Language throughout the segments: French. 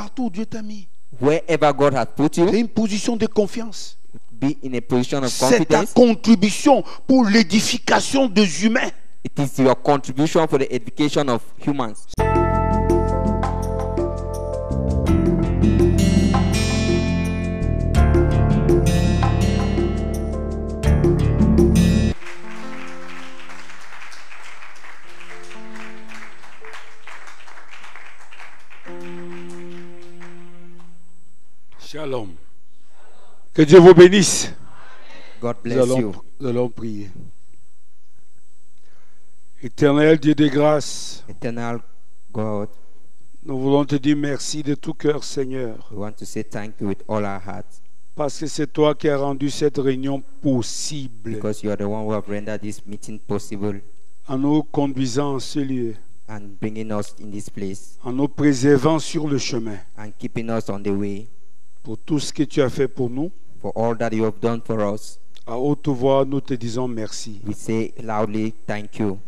Partout où Dieu t'a mis. Wherever God has put C'est you, une position de confiance. be in a position of C'est ta confidence. contribution pour l'édification des humains. It is your contribution for the education of humans. Shalom. Que Dieu vous bénisse. God Nous bless you. allons prier. Éternel Dieu de grâce, Eternal God, nous voulons te dire merci de tout cœur, Seigneur, we want to say thank you with all our hearts, parce que c'est toi qui as rendu cette réunion possible because you are the one who have rendered this meeting possible en nous conduisant en ce lieu, and bringing us in this place en nous préservant sur le chemin. and keeping us on the way. Pour tout ce que tu as fait pour nous, For all that you have done for us, à haute voix, nous te disons merci. we say loudly thank you.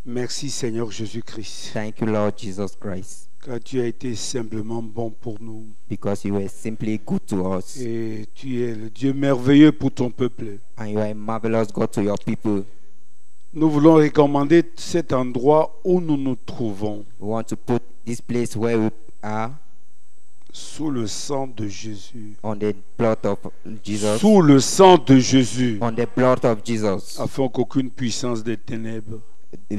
Merci Seigneur Jésus-Christ, Thank you, Lord Jesus Christ, car tu as été simplement bon pour nous. because you were simply good to us Et tu es le Dieu merveilleux pour ton peuple. and you are a marvelous God to your people. Nous voulons recommander cet endroit où nous nous trouvons We want to put this place where we are sous le sang de Jésus. on the blood of Jesus, Sous le sang de Jésus, on the blood of Jesus, afin qu'aucune puissance des ténèbres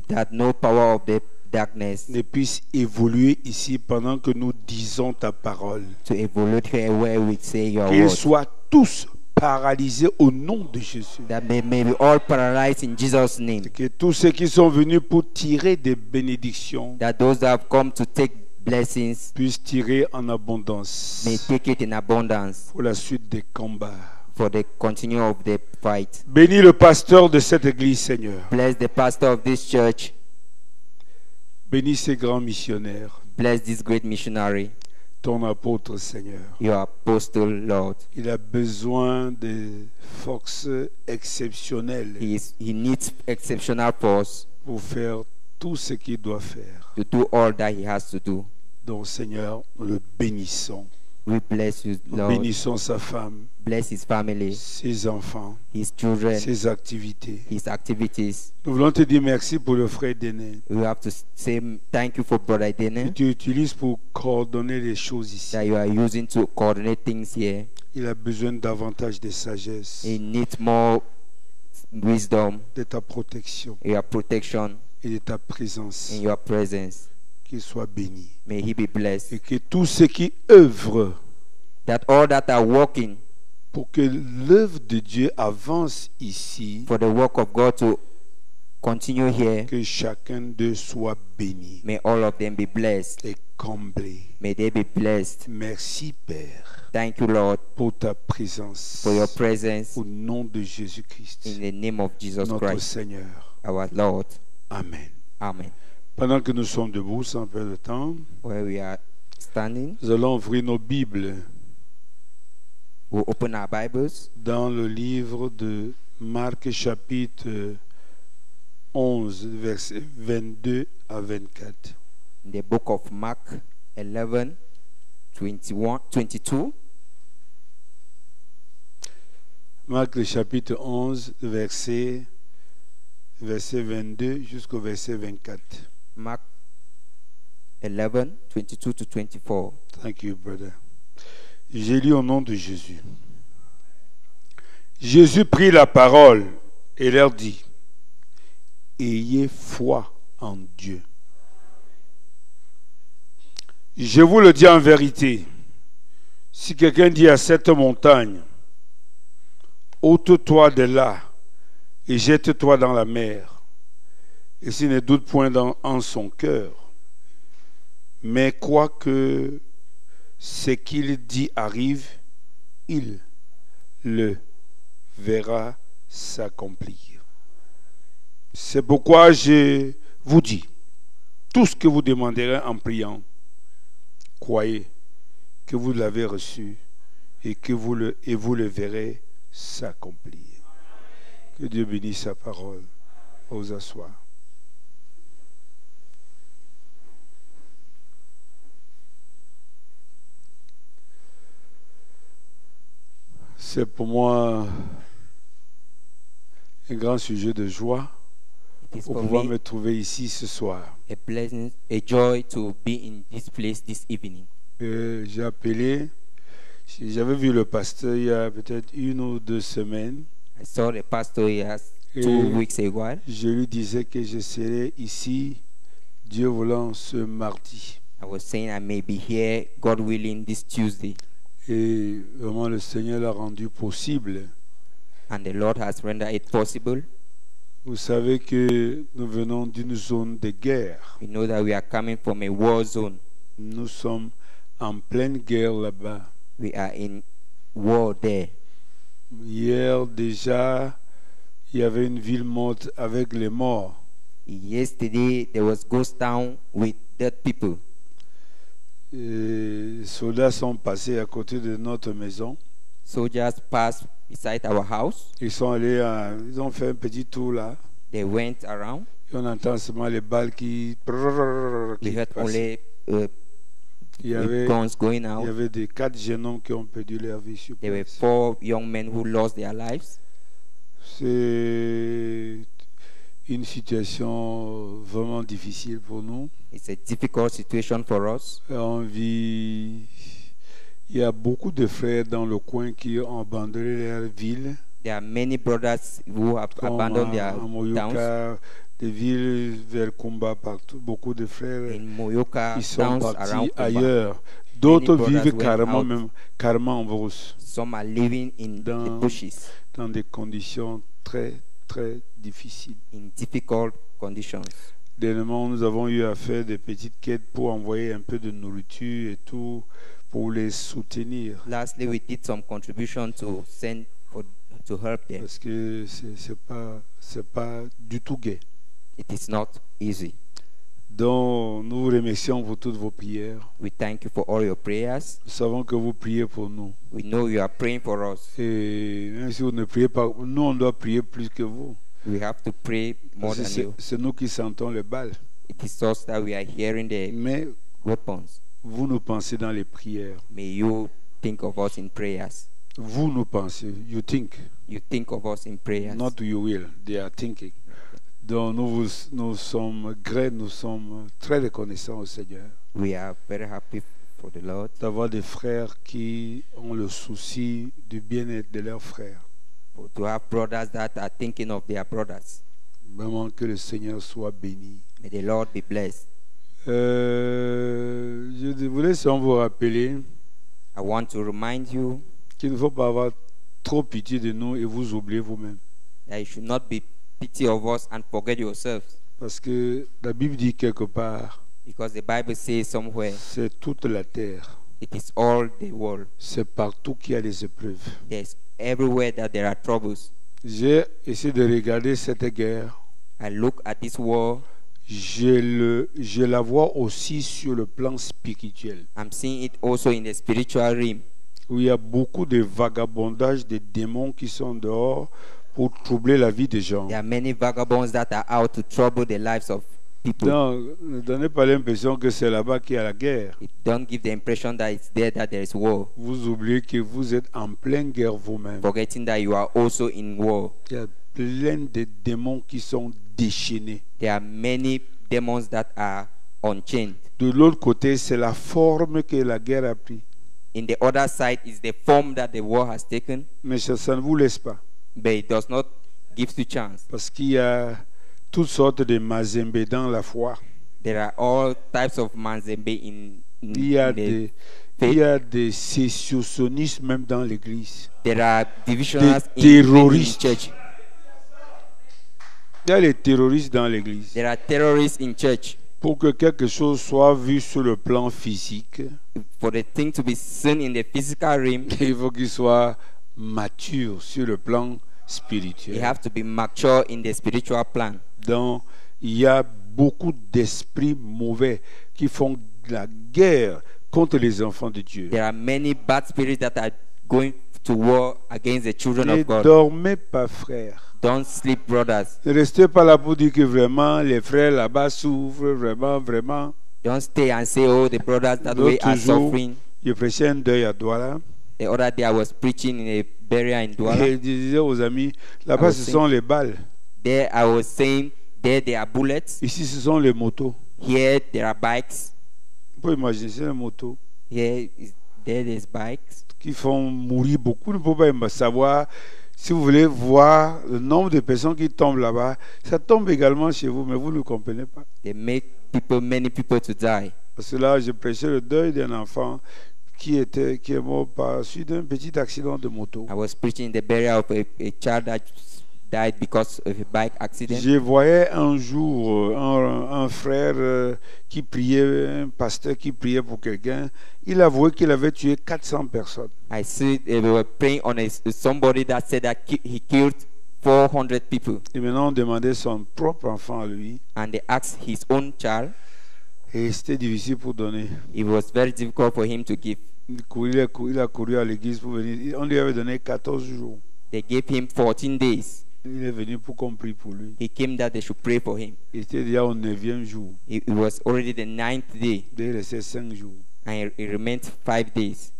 that no power of the darkness ne puisse évoluer ici pendant que nous disons ta parole. to evolve here where we say your Qu'ils word. soient tous paralysés au nom de Jésus. That may be all paralyzed in Jesus' name. Que tous ceux qui sont venus pour tirer des bénédictions That those that have come to take blessings puissent tirer en abondance may take it in abundance pour la suite des combats. for the continue of the fight. Bénis le pasteur de cette église, Seigneur. Bless the pastor of this church. Bénis ces grands missionnaires, Bless this great missionary, ton apôtre, Seigneur. your apostle, Lord. Il a besoin de forces exceptionnelles He needs exceptional force pour faire tout ce qu'il doit faire. to do all that he has to do. Donc, Seigneur, nous le bénissons. We bless you, Nous Lord. bénissons sa femme, Bless his family, ses enfants, his children, ses activités. his activities. Nous voulons te dire merci pour le frère Déné. We have to say thank you for Brother Que Dene tu utilises pour coordonner les choses ici. that you are using to coordinate things here. Il a besoin davantage de sagesse, He needs more wisdom, de ta protection your protection, et de ta présence. in your presence. Qu'il soit béni. May he be blessed. Et que tous ceux qui œuvrent That all that are working pour que l'œuvre de Dieu avance ici, for the work of God to continue here, que chacun d'eux soit béni may all of them be blessed. et comblé. May they be blessed. Merci Père Thank you, Lord, pour ta présence. for your presence, Au nom de Jésus-Christ, in the name of Jesus notre Christ, Seigneur. our Lord. Amen. Amen. Pendant que nous sommes debout, sans perdre de temps, Where we are standing, nous allons ouvrir nos Bibles we'll open our Bibles dans le livre de Marc chapitre 11, versets 22 à 24. in the book of Mark 11, 21, 22. Marc le chapitre 11, verset 22 jusqu'au verset 24. Mark 11, 22 to 24. Thank you, brother. J'ai lu au nom de Jésus. Jésus prit la parole et leur dit, ayez foi en Dieu. Je vous le dis en vérité, si quelqu'un dit à cette montagne, ôte-toi de là et jette-toi dans la mer, et s'il ne doute point en son cœur, mais croit que ce qu'il dit arrive, il le verra s'accomplir. C'est pourquoi je vous dis, tout ce que vous demanderez en priant, croyez que vous l'avez reçu et que vous le verrez s'accomplir. Que Dieu bénisse sa parole. Vous asseoir. C'est pour moi un grand sujet de joie It is pour for pouvoir me me trouver ici ce soir. a pleasant, a joy to be in this place this evening. J'ai appelé, j'avais vu le pasteur il y a peut-être 1 ou 2 semaines. I saw the pastor here Et 2 weeks ago. je lui disais que je serais ici, Dieu voulant, ce mardi. I was saying I may be here, God willing, this Tuesday. Et vraiment, le Seigneur l'a rendu possible. And the Lord has rendered it possible. Vous savez que nous venons d'une zone de guerre. We know that we are coming from a war zone. Nous sommes en pleine guerre là-bas. We are in war there. Hier déjà, il y avait une ville morte avec les morts. Yesterday there was ghost town with dead people. Les soldats sont passés à côté de notre maison. Soldiers passed beside our house. Ils ont fait un petit tour là. They went around. Et on entend seulement les balles qui We heard passent. only Il y avait, guns going il y out. avait des 4 jeunes hommes qui ont perdu leur vie sur There were place. 4 young men who lost their lives. C'est une situation vraiment difficile pour nous. It's a difficult situation for us. Il y a beaucoup de frères dans le coin qui ont abandonné leur ville, There are many brothers who have comme abandoned their à towns. Moyoka, des villes vers Kumba, partout. Beaucoup de frères In Moyoka, qui sont towns around partis Kumba. ailleurs. D'autres Many brothers vivent went carrément en brousse, Some are living in the Dans- bushes dans des conditions très, très difficiles. in difficult conditions. Dernièrement, nous avons eu à faire des petites quêtes pour envoyer un peu de nourriture et tout, pour les soutenir. Lastly, we did some contribution to send to help them. Parce que c'est pas du tout gai. It is not easy. Donc, nous vous remercions pour toutes vos prières. We thank you for all your prayers. Nous savons que vous priez pour nous. We know you are praying for us. Et même si vous ne priez pas, nous, on doit prier plus que vous. We have to pray more Parce que than c'est you. c'est nous qui sentons les balles. It is us that we are hearing the Mais weapons. vous nous pensez dans les prières. May you think of us in prayers. Vous nous pensez. You think. You think of us in prayers. Not you will. They are thinking. Donc, nous sommes très reconnaissants au Seigneur We are very happy for the Lord d'avoir des frères qui ont le souci du bien-être de leurs frères. to have brothers that are thinking of their brothers. Vraiment que le Seigneur soit béni. May the Lord be blessed. Je voulais seulement vous rappeler I want to remind you qu'il ne faut pas avoir trop pitié de nous et vous oublier vous-même. that you should not be pity of us and forget yourselves, Parce que la Bible dit quelque part, because the Bible says somewhere c'est toute la terre. it is all the world. C'est partout qu'il y a des épreuves. There's everywhere that there are troubles. J'ai essayé de regarder cette guerre. I look at this war. Je la vois aussi sur le plan spirituel, I'm seeing it also in the spiritual realm. où il y a beaucoup de vagabondage, de démons qui sont dehors pour troubler la vie des gens. There are many vagabonds that are out to trouble the lives of people. Donc, ne donnez pas l'impression que c'est là-bas qu'il y a la guerre. It don't give the impression that it's there that there is war, Vous oubliez que vous êtes en pleine guerre vous-même. forgetting that you are also in war. Il y a plein de démons qui sont déchaînés. There are many demons that are unchained. De l'autre côté, c'est la forme que la guerre a pris. In the other side is the form that the war has taken, Mais ça ne vous laisse pas. but it does not give you chance. Parce qu'il y a toutes sortes de mazembes dans la foi. There are all types of manzembe Il y a in the des, faith. il y a des sécessionnistes même dans l'église. There are divisionals Des in terroristes. church. Il y a les terroristes dans l'église. There are terrorists in church. Pour que quelque chose soit vu sur le plan physique, For the thing to be seen in the physical realm, il faut qu'il soit mature sur le plan you spirituel. have to be mature in the spiritual plan. Donc, il y a beaucoup d'esprits mauvais qui font la guerre contre les enfants de Dieu. There are many bad spirits that are going to war against the children Ne of God. dormez pas, frères. Don't sleep, brothers. Ne restez pas là pour dire que vraiment les frères là-bas souffrent, vraiment. Don't stay and say, oh, the brothers that way L'autre are jour, suffering. je prêchais un deuil à Douala. The other day I was preaching in a burial in Et Douala. il disait aux amis, là-bas ce sont les balles. There I was saying, there are bullets. Ici ce sont les motos. Here there are bikes. Vous pouvez imaginer, c'est les motos There there's bikes. qui font mourir beaucoup. Ne pouvez pas savoir. Si vous voulez voir le nombre de personnes qui tombent là-bas, ça tombe également chez vous, mais vous ne comprenez pas. They make many people to die. Parce que là, je prêchais le deuil d'un enfant qui est mort par suite d'un petit accident de moto. I was preaching the burial of a child that died because of a bike accident. Je voyais un jour un frère qui priait, un pasteur qui priait pour quelqu'un. Il avouait qu'il avait tué 400 personnes. I see they were praying on somebody that said that he killed 400 people. Et maintenant, on demandait son propre enfant à lui. And they asked his own child. Et c'était difficile pour donner. It was very difficult for him to give. Il a couru à l'église pour venir. On lui avait donné 14 jours. They gave him 14 days. Il est venu pour qu'on prie pour lui. He came that they should pray for him. Il était déjà au 9e jour. It was already the 9th day. Il restait 5 jours. And it remained 5 days.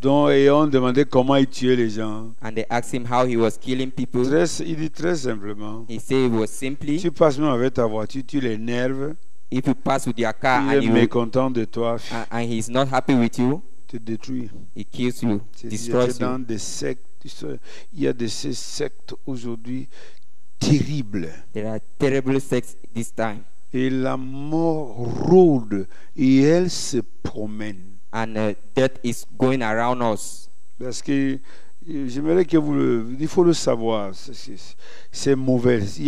Donc, et on demandait comment il tuait les gens. And they asked him how he was killing people. Il dit très simplement. He said it was simply, Tu passes même avec ta voiture, tu l'énerves. if you pass with your car Il est and mécontent de toi. and he's not happy with you, Te détruit. he kills you, C'est destroys dans you. des sectes. Il y a de ces sectes aujourd'hui terribles. There are terrible sects this time. Et la mort rôde et elle se promène. And death is going around us. Parce que j'aimerais que il faut le savoir. C'est mauvais. Il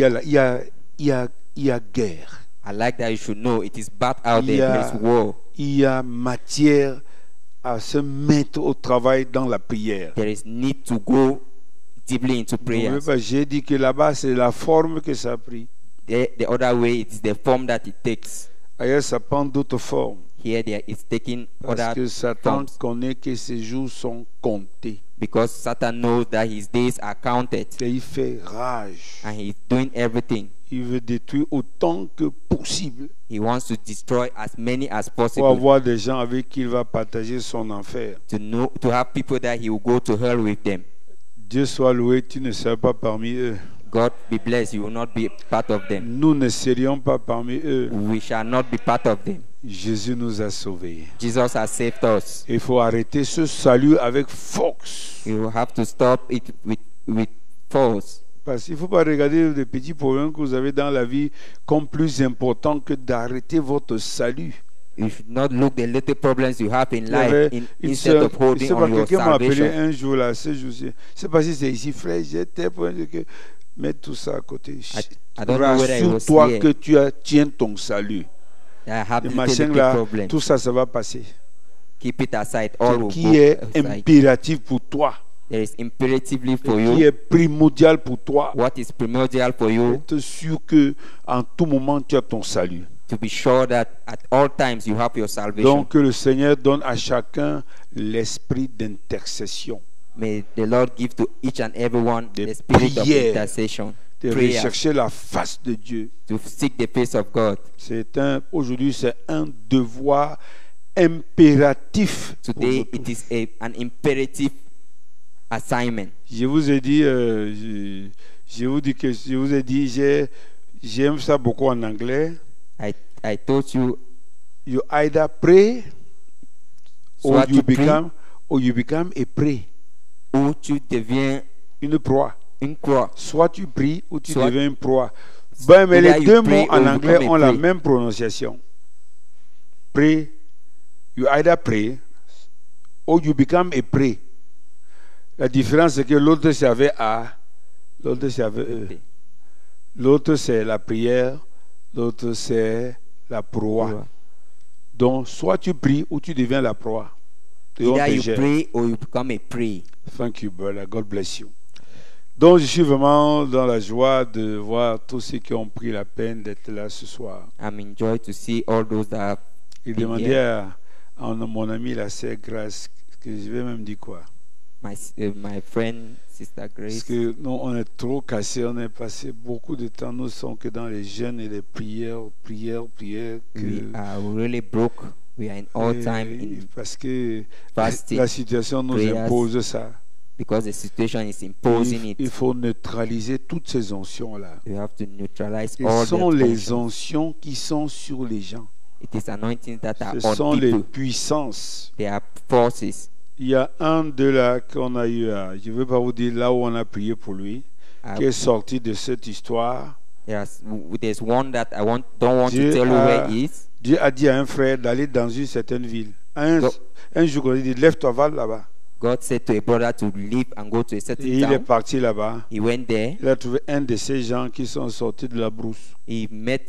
y a guerre. I like that you should know it is bad out there. Yeah. There is war. Il y a matière à se mettre au travail dans la prière. There is need to go deeply into prayers. J'ai dit que là-bas, c'est la forme que ça a pris. The other way, it is the form that it takes. Ailleurs, ça prend d'autres formes. Here, there is taking Parce other que Satan forms. connaît que ses jours sont comptés. Because Satan knows that his days are counted. Et il fait rage. And he is doing everything. Il veut détruire autant que possible He wants to destroy as many as pour possible. avoir des gens avec qui il va partager son enfer. To have people that he will go to hell with them. Dieu soit loué, tu ne seras pas parmi eux. God be blessed, you will not be part of them. Nous ne serions pas parmi eux. We shall not be part of them. Jésus nous a sauvés. Jesus has saved us. Il faut arrêter ce salut avec force. You have to stop it with force. Parce qu'il ne faut pas regarder les petits problèmes que vous avez dans la vie comme plus importants que d'arrêter votre salut. You should not look the little problems you have in Il y avait life quelqu'un instead of holding on your m'a appelé salvation. un jour là, ce jour-ci. Je ne sais pas si c'est ici, frère. J'étais pour dire que mettre tout ça à côté. I don't know whether it was Rassure-toi here. que tiens ton salut. I have Le little, machin little là, problem. tout ça, ça va passer. Keep it aside. All will Qui go est aside. impératif pour toi, There is imperatively for qui you. est primordial pour toi. What is primordial for you? Être sûr que en tout moment tu as ton salut. To be sure that at all times you have your salvation. Donc que le Seigneur donne à chacun l'esprit d'intercession, May the Lord give to each and every one De the spirit of prière. intercession, de prayer, rechercher la face de Dieu. to seek the face of God. Aujourd'hui c'est un devoir impératif. pour Today nous tous. it is an imperative assignment. Je vous ai dit, je vous ai dit, j'aime ça beaucoup en anglais. I told you, You either pray soit tu pries or you become a prey, ou tu deviens une proie. une croix. Soit tu pries ou tu Soit- deviens une proie. Ben, mais Either les you deux pray mots en or you anglais become a ont la prey. même prononciation. Pray, you either pray or you become a prey. La différence c'est que l'autre c'est avec A, l'autre c'est avec E. L'autre c'est la prière, l'autre c'est la proie. Donc soit tu pries ou tu deviens la proie. Et on Either te you gère. pray or you become a prey. Thank you, brother. God bless you. Donc, je suis vraiment dans la joie de voir tous ceux qui ont pris la peine d'être là ce soir. I'm enjoyed to see all those that have Il been demandait here. à mon ami la sœur Grâce, que je vais même dire quoi. My friend, Sister Parce Grace. que nous, on est trop cassés, on est passé beaucoup de temps, nous sommes que dans les jeûnes et les prières, que We are really broke. We are in all time Parce que fasting, la situation nous prayers. impose ça. because the situation is imposing Il it. faut neutraliser toutes ces oncions-là. You have to neutralize Ce all sont the les functions. oncions qui sont sur les gens. It is anointings that are Ce on sont les people. puissances. They are forces. Il y a un de là qu'on a eu, je ne veux pas vous dire là où on a prié pour lui, qui est sorti de cette histoire. There's one that don't want Dieu to tell you a- where he is. Dieu a dit à un frère d'aller dans une certaine ville. Un jour, il dit, lève-toi, va là-bas. God said to a brother to leave and go to a certain Et il est town. parti là-bas. He went there. Il a trouvé un de ces gens qui sont sortis de la brousse. He met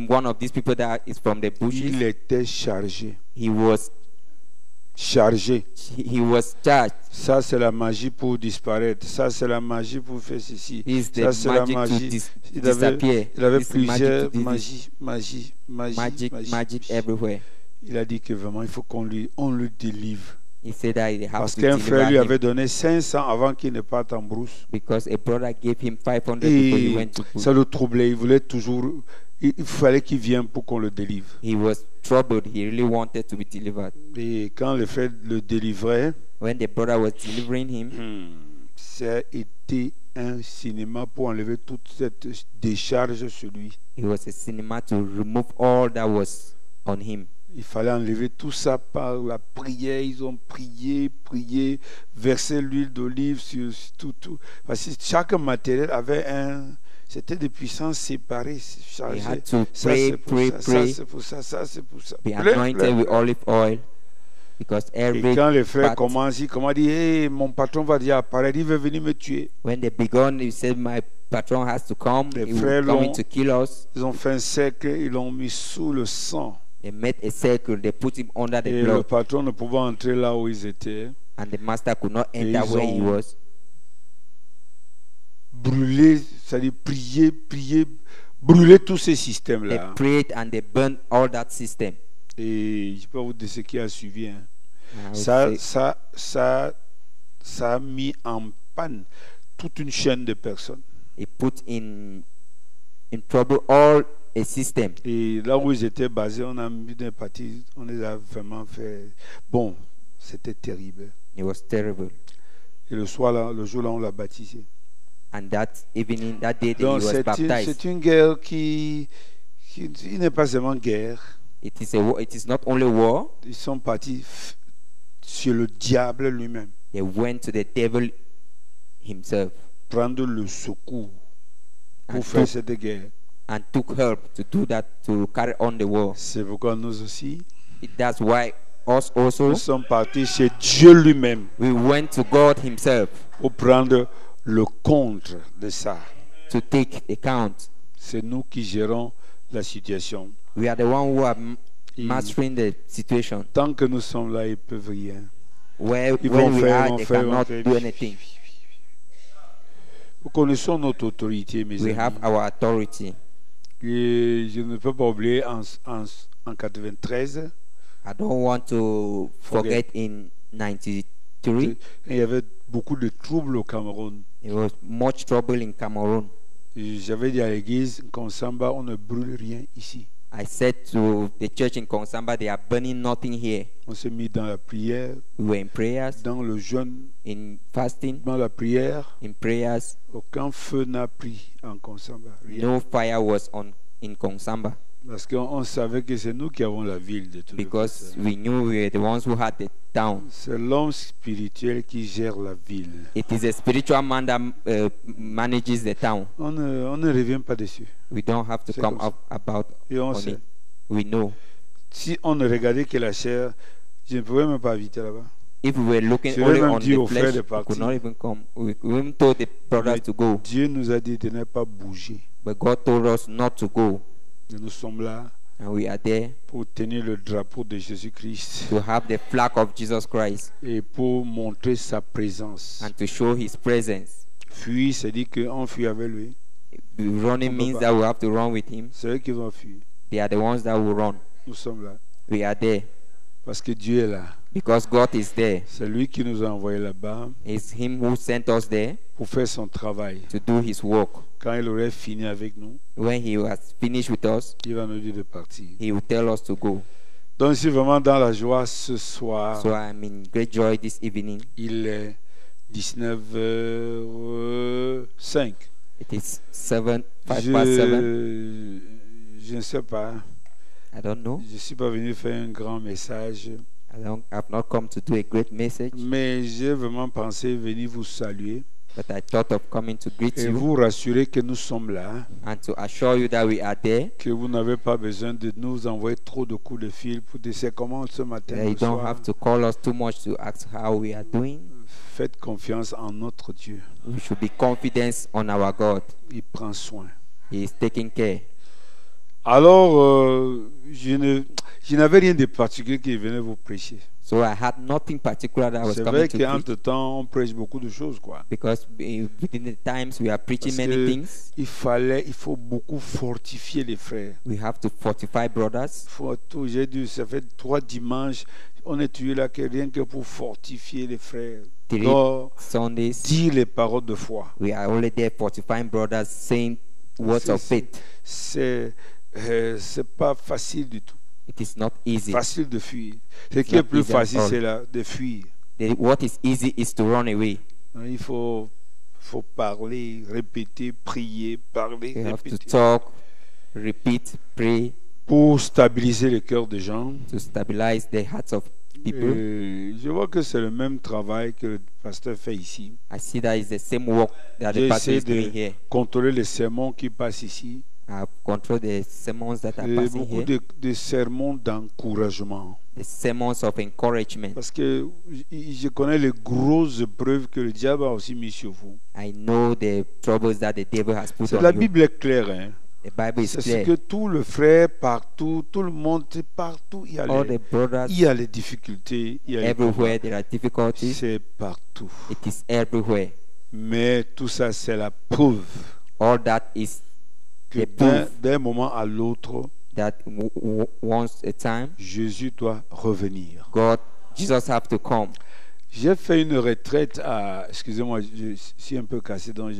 one of these people that is from the bushes. Il était chargé. He was Chargé. charged. Ça, c'est la magie pour disparaître. Ça, c'est la magie pour faire ceci. Is the Ça, c'est la magic to magie. Il avait disappear. This is plusieurs magic to magic everywhere. Il a dit que vraiment, il faut on le délivre. He said that he has Parce to qu'un frère lui deliver avait him donné 500 avant qu'il ne parte en brousse. because a brother gave him 500 before he Et went to ça le troublait. Il voulait toujours... Il fallait qu'il vienne pour qu'on le délivre. He was troubled. He really wanted to be delivered. Et quand le frère le délivrait, When the brother was delivering him, ça a été un cinéma pour enlever toute cette décharge sur lui. it was a cinema to remove all that was on him. Il fallait enlever tout ça par la prière. Ils ont prié, versé l'huile d'olive sur tout. Parce que chaque matériel avait c'était des puissances séparées, He chargées. had to Ça pray, c'est pour pray, ça, ça pray, c'est pour ça, ça c'est pour ça. be Plein, anointed plein, with plein. olive oil, because Et every quand les frères part- commencent, ils commencent à dire, hey, mon patron va dire apparaître, il veut venir me tuer. when they began, he said, "My patron has to come. Les He frères will come l'ont- to kill us." Ils ont fait un cercle, ils l'ont mis sous le sang. They made a circle. They put him under the Et le blood, patron ne pouvait entrer là où ils étaient. and the master could not Et enter ils where he ont- was. Brûler, c'est-à-dire prier, brûler tous ces They systèmes-là. prayed and they burned all that system. Et je peux vous dire ce qui a suivi. Hein. I would Ça, say ça a mis en panne toute une chaîne de personnes. it put in trouble all a system. Et là où ils étaient basés, on a mis des parties, on les a vraiment fait. Bon, c'était terrible. It was terrible. Et le jour-là, on l'a baptisé. And that evening, that day that he Donc was baptized, c'est une guerre qui n'est pas seulement guerre. it is not only war. Ils sont partis sur le diable lui-même, They went to the devil himself prendre le secours pour and faire took, cette guerre. and took help to do that, to carry on the war. C'est pourquoi nous aussi, That's why us also, nous sommes partis chez Dieu lui-même we went to God himself pour prendre le compte de ça. to take account. C'est nous qui gérons la situation. We are the one who are Et mastering the situation. tant que nous sommes là, ils ne peuvent rien. Where Ils when vont we faire, are, vont they faire, vont cannot faire. do anything. Nous connaissons notre autorité, mes We amis. have our authority. Et je ne peux pas oublier en 93, I don't want to forget in 93, il y avait beaucoup de troubles au Cameroun. there was much trouble in Cameroon. J'avais dit à l'église, Konsamba, on ne brûle rien ici. I said to the church in Konsamba, they are burning nothing here. On s'est mis dans la prière, We were in prayers, dans le jeûne, in fasting, dans la prière. in prayers. Aucun feu n'a pris en Konsamba. Rien. No fire was on in Konsamba Parce qu'on savait que c'est nous qui avons la ville de toute because façon. we knew we were the ones who had the town. C'est l'homme spirituel qui gère la ville. It is a spiritual man that manages the town. On ne revient pas dessus. We don't have to C'est come comme up about Et on on sait. it. We know. Si on ne regardait que la chair, je ne pouvais même pas habiter là-bas. If we were looking Je only vais même on dire the aux frères flesh, de we could partir. not even come. We even told the brothers Mais to go, Dieu nous a dit de ne pas bouger. but God told us not to go, Et nous sommes là and we are there pour tenir le drapeau de Jésus-Christ to have the flag of Jesus Christ et pour montrer sa présence. and to show His presence. Fuir, c'est dire qu'on fuit avec lui. Running On peut means pas. that we have to run with Him. C'est eux qui vont fuir. They are the ones that will run. Nous sommes là. We are there Parce que Dieu est là. because God is there. C'est lui qui nous a envoyés là-bas It's Him who sent us there pour faire son travail. to do His work. Quand il aurait fini avec nous, When He has finished with us, il va nous dire de partir. He will tell us to go. Donc, je suis vraiment dans la joie ce soir. So I'm in great joy this evening. Il est 19h05. It is 5 past 7. Je ne sais pas. I don't know. Je ne suis pas venu faire un grand message. I've not come to do a great message, Mais j'ai vraiment pensé venir vous saluer but I thought of coming to greet et you vous rassurer que nous sommes là, and to assure you that we are there. que vous n'avez pas besoin de nous envoyer trop de coups de fil pour dire c'est comment ce matin. You le don't soir. have to call us too much to ask how we are doing. Faites confiance en notre Dieu. We should be confident on our God. Il prend soin. He is taking care. Alors, je n'avais rien de particulier qui venait vous prêcher. So I had nothing particular that I was C'est coming vrai to preach, qu'entre-temps, on prêche beaucoup de choses, quoi. because within the times we are preaching Parce many que things. il faut beaucoup fortifier les frères. We have to fortify brothers. J'ai dû, ça fait 3 dimanches, on est tué là que rien que pour fortifier les frères. 3 Donc, Sundays, dire les paroles de foi. we are only there fortifying brothers, saying words of faith. C'est pas facile du tout. It is not easy. Facile de fuir. Ce It's qui est not plus easy at facile, all. c'est là de fuir. What is easy is to run away. Il faut parler, répéter, prier, parler, You have to répéter. talk, repeat, pray Pour stabiliser le cœur des gens. to stabilize the hearts of people. Je vois que c'est le même travail que le pasteur fait ici. I see that it's the same work that J'ai the pastor essayé is doing here. de contrôler les sermons qui passent ici. I control the sermons that are Et passing beaucoup here. de sermons d'encouragement. The sermons of encouragement. Parce que je connais les grosses épreuves que le diable a aussi mis sur vous. I know the troubles that the devil has put on La you. Bible est claire. Hein? The Bible is C'est ce clear. que tout le frère, partout, tout le monde, partout, il y a, All the brothers, il y a les difficultés. Il y a les everywhere problèmes. there are difficulties. C'est partout. It is everywhere. Mais tout ça, c'est la preuve All that is que the proof d'un moment à l'autre, that once a time, Jésus doit revenir. Jesus have to come. J'ai fait une retraite à... Excusez-moi, je suis un peu cassé, donc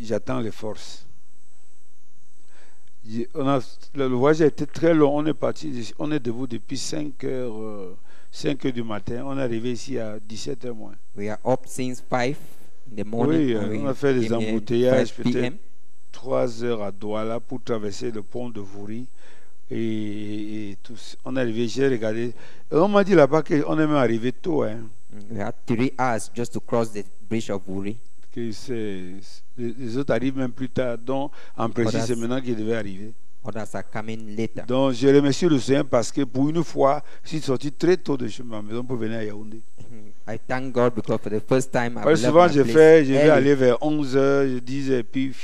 j'attends les forces. Le voyage a été très long. On est parti, on est debout depuis 5 heures du matin. On est arrivé ici à 17h moins. We are up since 5 in the morning. Oui, and we on a fait des came here embouteillages, 5 peut-être p.m. 3 heures à Douala pour traverser le pont de Vouri. Et tout. On est arrivé, j'ai regardé. Et on m'a dit là-bas qu'on est même arrivé tôt. Hein, We had 3 hours just to cross the bridge of Wuri. que les autres arrivent même plus tard. Donc, en principe, Others- c'est maintenant qu'ils devaient arriver. Others are coming later. Donc, je remercie le Seigneur parce que pour une fois, je suis sorti très tôt de chez ma maison pour venir à Yaoundé. I thank God because for the first time I Parce que left souvent, my je place vais early. aller vers 11h, je disais, et puis,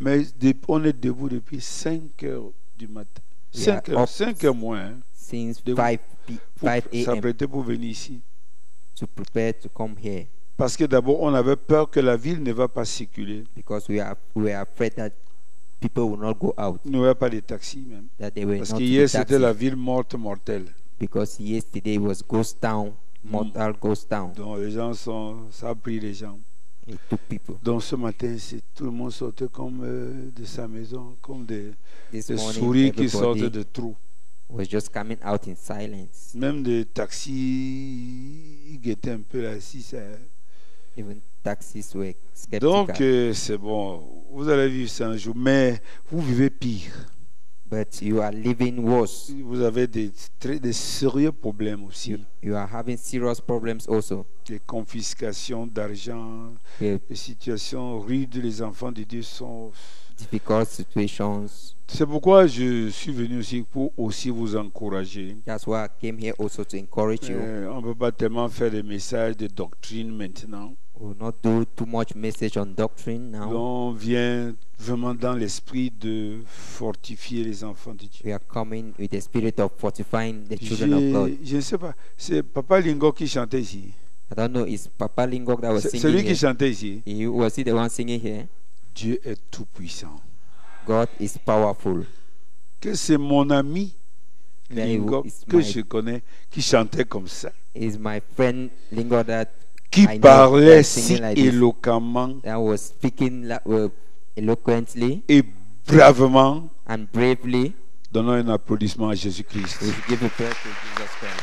mais on est debout depuis 5 heures du matin. We are 5 heures moins. Hein, since de- 5 5 a.m. s'apprêter pour venir ici. to prepare to come here Parce que d'abord, on avait peur que la ville ne va pas circuler. because we were afraid that people will not go out, Il n'y aurait pas de taxi même. that they were Parce not qu'hier, to be c'était la taxis, ville morte mortelle. because yesterday was ghost town, mortal ghost town. Donc les gens ça a pris les gens. It took people. Donc ce matin, tout le monde sortait comme de sa maison, comme des This souris morning, qui sortent everybody de trous. was just coming out in silence. Même des taxis, ils guettaient un peu là. Si ça... Even taxis were skeptical. Donc c'est bon, vous allez vivre ça un jour, mais vous vivez pire. But you are living worse. Vous avez des sérieux problèmes aussi. You are having serious problems also. Des confiscations d'argent, Yeah, des situations rudes, les enfants de Dieu sont... difficult situations. C'est pourquoi je suis venu aussi pour aussi vous encourager. That's why I came here also to encourage you. On ne peut pas tellement faire des messages de doctrine maintenant. We will not do too much message on doctrine now. On vient vraiment dans l'esprit de fortifier les enfants de Dieu. We are coming with the spirit of fortifying the children of God. Je ne sais pas, c'est Papa Lingo qui chantait ici. I don't know, is Papa Lingok that was C'est singing lui qui here? chantait ici. Was he the one singing here? Dieu est tout puissant. God is powerful. Que c'est mon ami Then Lingo it's que my- je connais qui chantait comme ça, Is my friend Lingok that qui I know parlait that si singing like this. éloquemment was speaking eloquently et bravement and bravely Donnons un applaudissement à Jésus-Christ. We should give a prayer to Jesus Christ.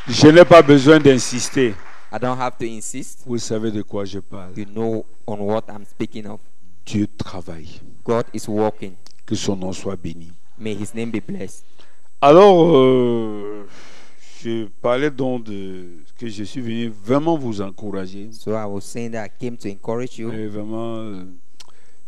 Je n'ai pas besoin d'insister. I don't have to insist. Vous savez de quoi je parle. You know on what I'm speaking of. Dieu travaille. God is working. Que son nom soit béni. May his name be blessed. Alors, je parlais donc de que je suis venu vraiment vous encourager. So I was saying that I came to encourage you. Et vraiment,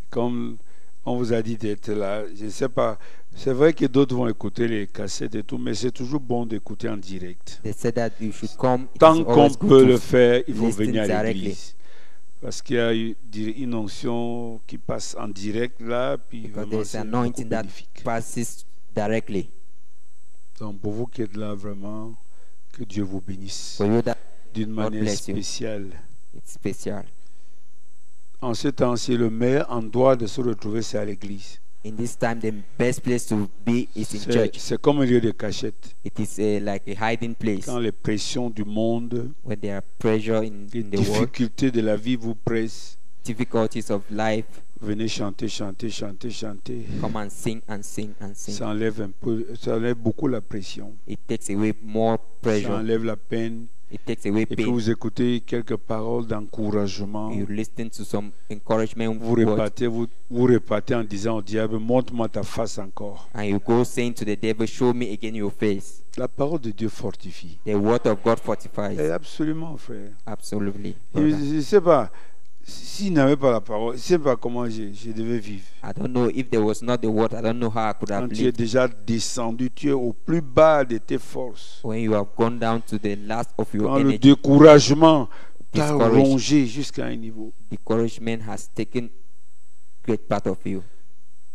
comme on vous a dit d'être là, je ne sais pas. C'est vrai que d'autres vont écouter les cassettes et tout, mais c'est toujours bon d'écouter en direct. They said that you should come. It Tant is qu'on always good peut to le faire, il faut listen venir à directly. l'église. Parce qu'il y a une onction qui passe en direct là, puis Because vraiment there's c'est beaucoup anointing that bénéfique. passes directly. Donc pour vous qui êtes là, vraiment, que Dieu vous bénisse For you that d'une God manière bless you. spéciale. it's special. En ce temps-ci, le meilleur endroit de se retrouver, c'est à l'église. In this time, the best place to be is in church. C'est comme un lieu de cachette. It is like a hiding place. Quand les pressions du monde, When there are pressure les in the world, difficultés de la vie vous pressent, difficulties of life, venez chanter, chanter, chanter, chanter. come and sing and sing and sing. Ça enlève un peu, ça enlève beaucoup la pression. It takes away more Ça pressure. enlève la peine. It takes away Et puis pain. vous écoutez quelques paroles d'encouragement. You listen to some encouragement Vous words, repartez en disant au diable, montre-moi ta face encore. and you go saying to the devil, show me again your face. La parole de Dieu fortifie. The word of God fortifies. Absolument, frère. Absolutely. Je ne sais pas, s'il n'avait pas la parole, je ne sais pas comment je devais vivre. I don't know if there was not the word. I don't know how I could have Quand tu es lived. déjà descendu, tu es au plus bas de tes forces. When you have gone down to the last of your Quand le energy, découragement t'a Discouraged. rongé jusqu'à un niveau. discouragement has taken great part of you.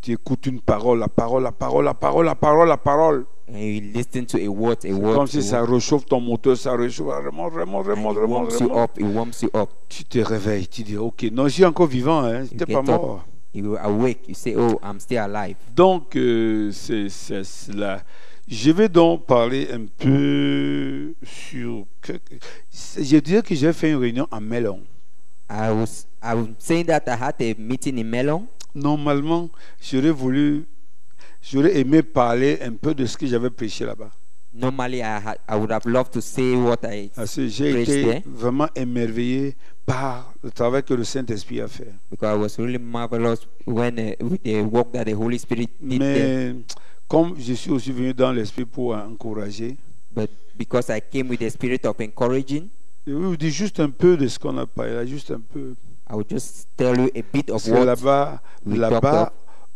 Tu écoutes une parole, la parole, la parole, la parole, la parole, la parole. And you listen to a word, C'est comme si a ça word, réchauffe ton moteur, ça réchauffe, remonte, remonte, and remonte, it remonte, warms you remonte. up. It warms you up. Tu te réveilles, tu dis, ok, non, je suis encore vivant, hein, You j'étais get pas up. mort. You awake. You say, "Oh, I'm still alive." Donc, c'est cela. Je vais donc parler un peu sur... Je dirais que j'ai fait une réunion à Melon. I'm saying that I had a meeting in Melon. Normalement, j'aurais aimé parler un peu de ce que j'avais prêché là-bas. Normally, I would have loved to say what I Parce que j'ai preached été there, vraiment émerveillé par le travail que le Saint-Esprit a fait. because I was really marvelous when with the work that the Holy Spirit did there. Mais comme je suis aussi venu dans l'Esprit pour encourager, But because I came with the spirit of encouraging, je vais vous dire juste un peu de ce qu'on a parlé là, juste un peu. I will just tell you a bit of Parce que what là-bas, we talked of.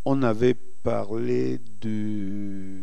on avait parlé de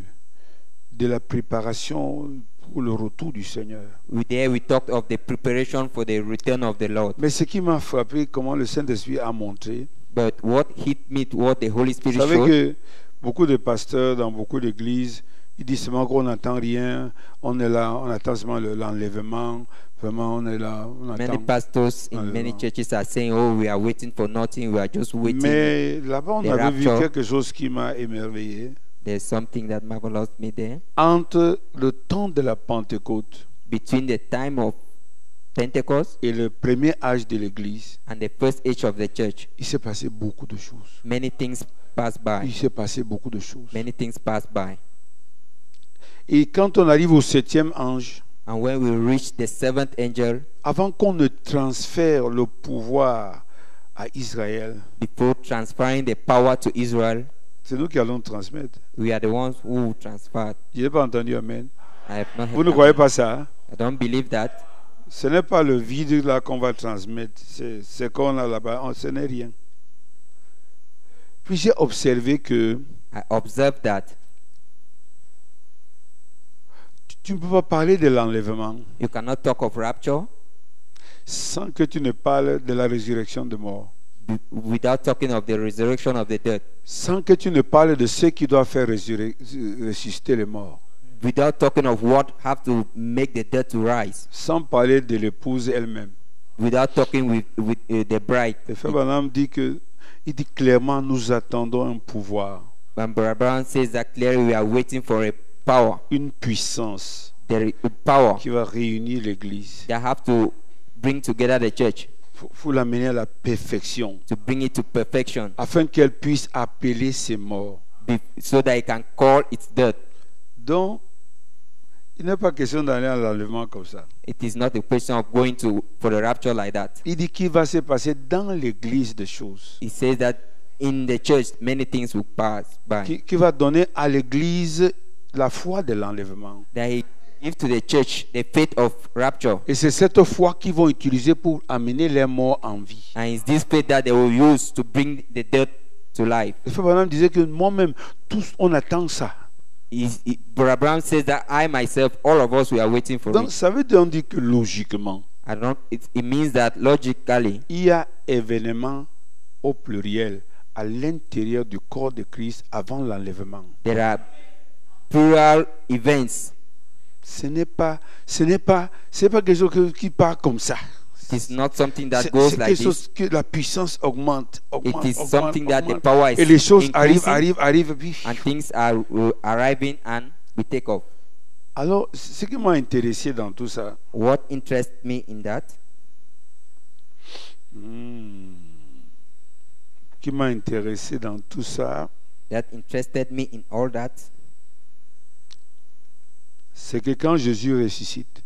la préparation pour le retour du Seigneur. There we talked of the preparation for the return of the Lord. Mais ce qui m'a frappé, comment le Saint-Esprit a montré, But what hit me, what the Holy vous Spirit savez showed, que beaucoup de pasteurs dans beaucoup d'églises, ils disent seulement qu'on n'entend rien, on est là, on attend seulement l'enlèvement, vraiment on est là, on many attend. pastors in Hallelujah. many churches are saying, "Oh, we are waiting for nothing. We are just waiting." Mais là-bas, on the avait vu rapture. quelque chose qui m'a émerveillé. There's something that marvelous me there. Entre le temps de la Pentecôte Between the time of Pentecost et le premier âge de l'Église, and the first age of the church, il s'est passé beaucoup de choses. many things passed by. Il s'est passé beaucoup de choses. Many things passed by. Et quand on arrive au septième ange, And when we reach the seventh angel, avant qu'on ne transfère le pouvoir à Israël, before transferring the power to Israel, c'est nous qui allons transmettre. we are the ones who transferred. Je n'ai pas entendu Amen. I have not Vous ne heard croyez that. pas ça? Hein? I don't believe that. Ce n'est pas le vide là qu'on va transmettre. C'est ce qu'on a là-bas. Ce n'est rien. Puis j'ai observé que I observed that tu ne peux pas parler de l'enlèvement you cannot talk of rapture sans que tu ne parles de la résurrection de mort. without talking of the resurrection of the dead, Sans que tu ne parles de ceux qui doivent faire ressusciter les morts. without talking of what have to make the dead to rise, Sans parler de l'épouse elle-même. without talking with the bride. Le frère Branham dit que, il dit clairement, nous attendons un pouvoir, When Brother Brown says that clearly, we are waiting for a power, une puissance there is a power qui va réunir l'Église. that have to bring together the church. faut l'amener à la perfection, to bring it to perfection, afin qu'elle puisse appeler ses morts. so that it can call its death. Donc, il n'est pas question d'aller à l'enlèvement comme ça. It is not a question of going for the rapture like that. Il dit qu'il va se passer dans l'église des choses, He says that in the church many things will pass by. qui va donner à l'église la foi de l'enlèvement. That he give to the church the faith of rapture. Et c'est cette foi qu'ils vont utiliser pour amener les morts en vie. And it's this faith that they will use to bring the dead to life. Le frère Branham disait que moi-même, tous, on attend ça. Brother Brown says that I myself, all of us, we are waiting for Donc, it. ça veut dire que logiquement, It means that logically, il y a événements au pluriel à l'intérieur du corps de Christ avant l'enlèvement. there are plural events. Ce n'est pas quelque chose qui part comme ça. It is not something that C'est goes quelque like chose this. que la puissance augmente. It is something that the power is Et les choses increasing, arrivent, et puis... and things are arriving, and we take off. Alors, ce qui m'a intéressé dans tout ça, What interests me in that? qui m'a intéressé dans tout ça, That interested me in all that c'est que quand Jésus ressuscite,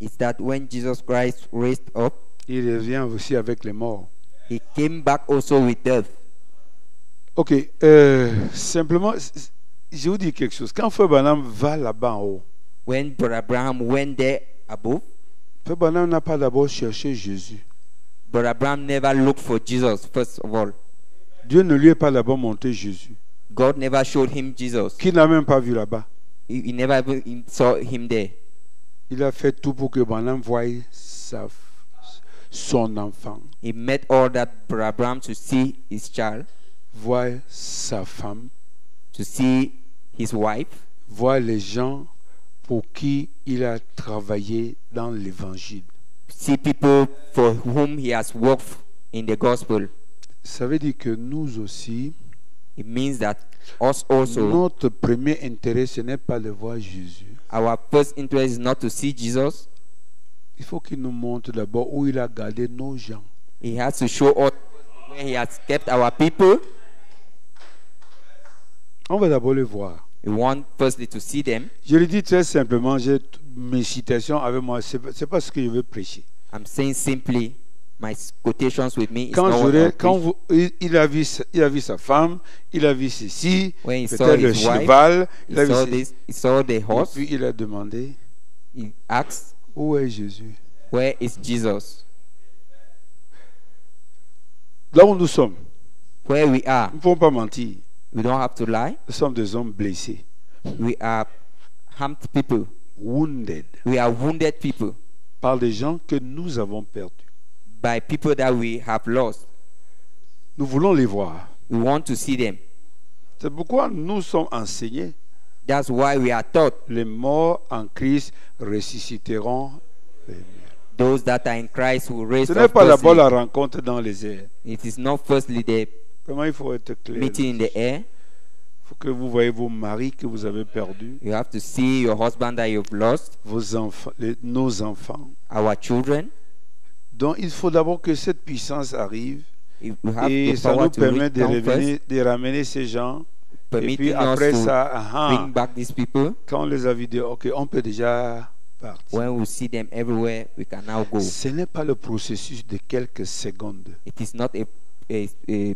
is that when Jesus Christ raised up, il revient aussi avec les morts. he came back also with death. Ok, simplement, je vous dis quelque chose. Quand Frère Branham va là-bas en haut, When Brother Abraham went there above, Frère Branham n'a pas d'abord cherché Jésus. Brother Abraham never looked for Jesus, first of all. Dieu ne lui a pas d'abord montré Jésus, God never showed him Jesus. qu'il n'a même pas vu là-bas. He never even saw him there. Il a fait tout pour que Branham voie son enfant, He met all that Brother Abraham to see his child, voie sa femme, to see his wife, voie les gens pour qui il a travaillé dans l'évangile. see people for whom he has worked in the gospel. Ça veut dire que nous aussi, It means that us also, notre premier intérêt, ce n'est pas de voir Jésus. our first interest is not to see Jesus. Il faut qu'il nous montre d'abord où il a gardé nos gens. He has to show us where he has kept our people. On va d'abord les voir. We want firstly to see them. Je le dis très simplement, j'ai mes citations avec moi, c'est pas ce que je veux prêcher. I'm saying simply, my quotations with me is Quand not what I'll preach. il a vu sa femme, il a vu ceci, When he saw peut-être le his wife, cheval, il a He vu saw ceci. this. He saw the Et horse. puis il a demandé, He asked, où est Jésus? "Where is Jesus?" Là où nous sommes, Where we are, nous ne pouvons pas mentir. we don't have to lie. Nous sommes des hommes blessés, We are harmed people. wounded, We are wounded people par des gens que nous avons perdus. by people that we have lost. Nous voulons les voir. We want to see them. C'est pourquoi nous sommes enseignés. That's why we are taught Les morts en Christ ressusciteront. those that are in Christ will raise Ce n'est up pas d'abord firstly. la rencontre dans les airs. It is not firstly the Vraiment, il faut être clair. meeting in the air. Il faut que vous voyez vos maris que vous avez perdus, You have to see your husband that you've lost, vos enfants, nos enfants. our children. Donc, il faut d'abord que cette puissance arrive You have et the ça power nous to permet reach de, down revenir, first, de ramener ces gens. Et permitting puis us après to ça, bring back these people. quand on les a vus dire, ok, on peut déjà partir. When we see them everywhere, we can now go. Ce n'est pas le processus de quelques secondes. It is not a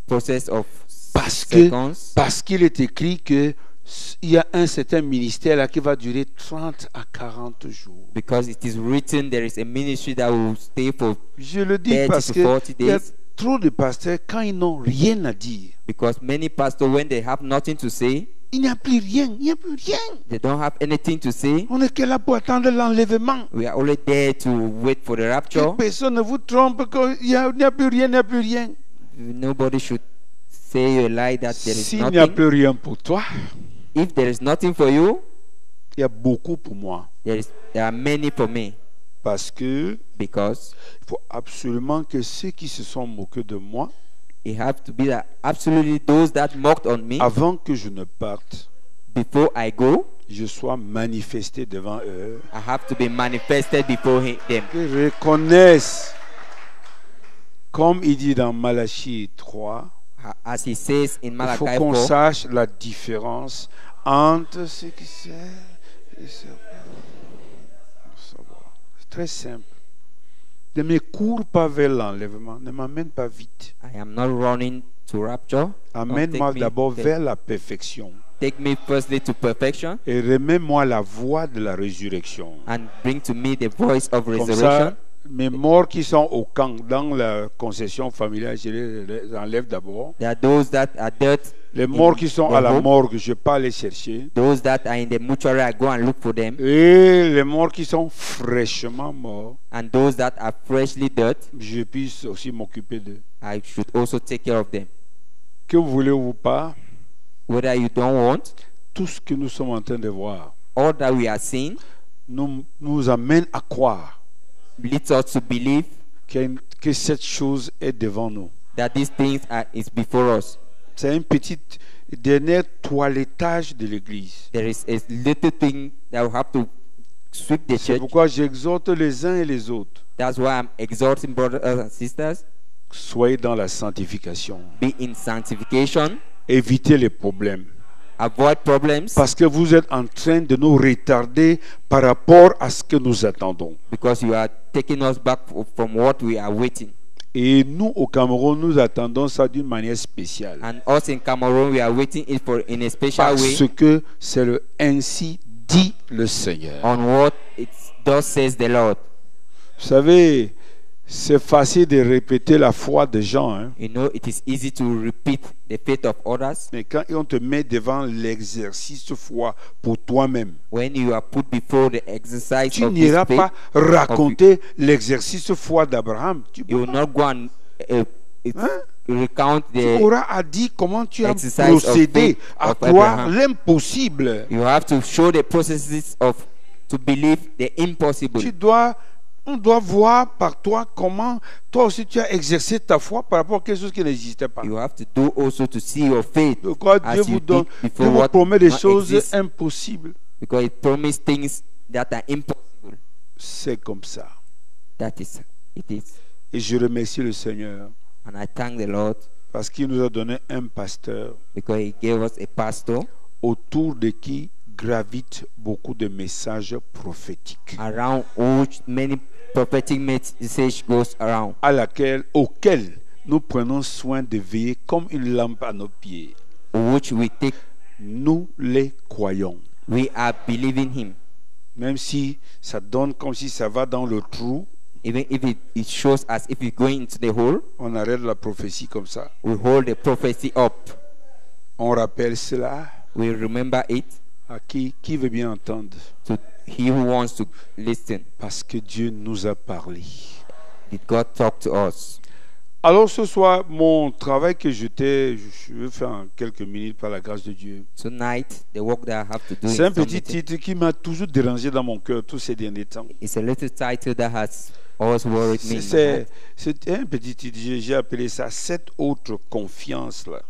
process of Parce que seconds. parce qu'il est écrit que il y a un certain ministère là qui va durer 30 à 40 jours. Because it is written, there is a ministry that will stay for Je le dis 30 parce to que 40 il y a days. trop de pasteurs quand ils n'ont rien à dire. Because many pastors, when they have nothing to say, Il n'y a plus rien, il n'y a plus rien. they don't have anything to say. On est que là pour attendre l'enlèvement. We are only there to wait for the Que rapture. personne ne vous trompe qu'il n'y a plus rien, il n'y a plus rien. Nobody should say a lie that there is S'il n'y a nothing. plus rien pour toi, If there is nothing for you, il y a beaucoup pour moi. there are many for me. Parce que Because il faut absolument que ceux qui se sont moqués de moi, it have to be that absolutely those that mocked on me, avant que je ne parte, before I go, je sois manifesté devant eux. I have to be manifested before them. Qu'ils reconnaissent Comme il dit dans Malachie 3, as he says in il faut Malachi qu'on 4, sache la différence entre ce qui sert et ce qui ne sert pas. C'est très simple. Ne me cours pas vers l'enlèvement, ne m'amène pas vite. I am not running to rapture. Don't Amène-moi take me, d'abord take, vers la perfection take me firstly to perfection et remets-moi la voie de la résurrection. and bring to me the voice of Comme resurrection. ça, mes morts qui sont au camp, dans la concession familiale, je les enlève d'abord. There are those that are dead. Les morts qui sont à la home. morgue, je ne vais pas les chercher. Those that are in the mortuary, I go and look for them. Et les morts qui sont fraîchement morts, And those that are freshly dead, je puisse aussi m'occuper d'eux. I should also take care of them. Que vous voulez ou pas, Whether you don't want, tout ce que nous sommes en train de voir all that we are seeing nous amène à croire leads us to believe que cette chose est devant nous. that these things is before us. C'est un petit dernier toilettage de l'église. There is a little thing that we have to sweep the C'est church. pourquoi j'exhorte les uns et les autres. That's why I'm exhorting brothers and sisters, Soyez dans la sanctification. be in sanctification, Évitez les problèmes. avoid problems, Parce que vous êtes en train de nous retarder par rapport à ce que nous attendons. because you are taking us back from what we are waiting. Et nous, au Cameroun, nous attendons ça d'une manière spéciale. And us in Cameroon, we are waiting it for in a special way Parce que c'est le ainsi dit le Seigneur. on what it does says the Lord. Vous savez, c'est facile de répéter la foi des gens, hein. You know, it is easy to repeat the faith of others. Mais quand on te met devant l'exercice de foi pour toi-même, When you are put before the exercise tu of this n'iras faith, pas raconter l'exercice de foi d'Abraham. Tu you will not go and recount the. auras à dire comment tu as exercise of procédé faith à of croire Abraham. l'impossible. You have to show the processes of to believe the impossible. On doit voir par toi comment toi aussi tu as exercé ta foi par rapport à quelque chose qui n'existait pas. You have to do also to see your faith Pourquoi Dieu as vous you donne, did Dieu before vous what promet des not choses exists, impossibles. because it promised things that are impossible. C'est comme ça. That is it is. Et je remercie le Seigneur And I thank the Lord parce qu'il nous a donné un pasteur because He gave us a pastor autour de qui gravitent beaucoup de messages prophétiques, around which many prophetic message goes around, auquel nous prenons soin de veiller comme une lampe à nos pieds. which we take. Nous les croyons. We are believing Him, Même si ça donne comme si ça va dans le trou, even if it shows as if we're going into the hole. on arrête la prophétie comme ça. We hold the prophecy up. On rappelle cela We remember it à qui veut bien entendre. to he who wants to listen. Parce que Dieu nous a parlé. Did God talk to us? Alors ce soir, mon travail que je vais faire en quelques minutes par la grâce de Dieu. Tonight, the work that I have to do C'est un in some petit meeting titre qui m'a toujours dérangé dans mon cœur tous ces derniers temps. is a little title that has always worried me. in my C'est heart. c'est un petit titre, j'ai appelé ça cette autre confiance là.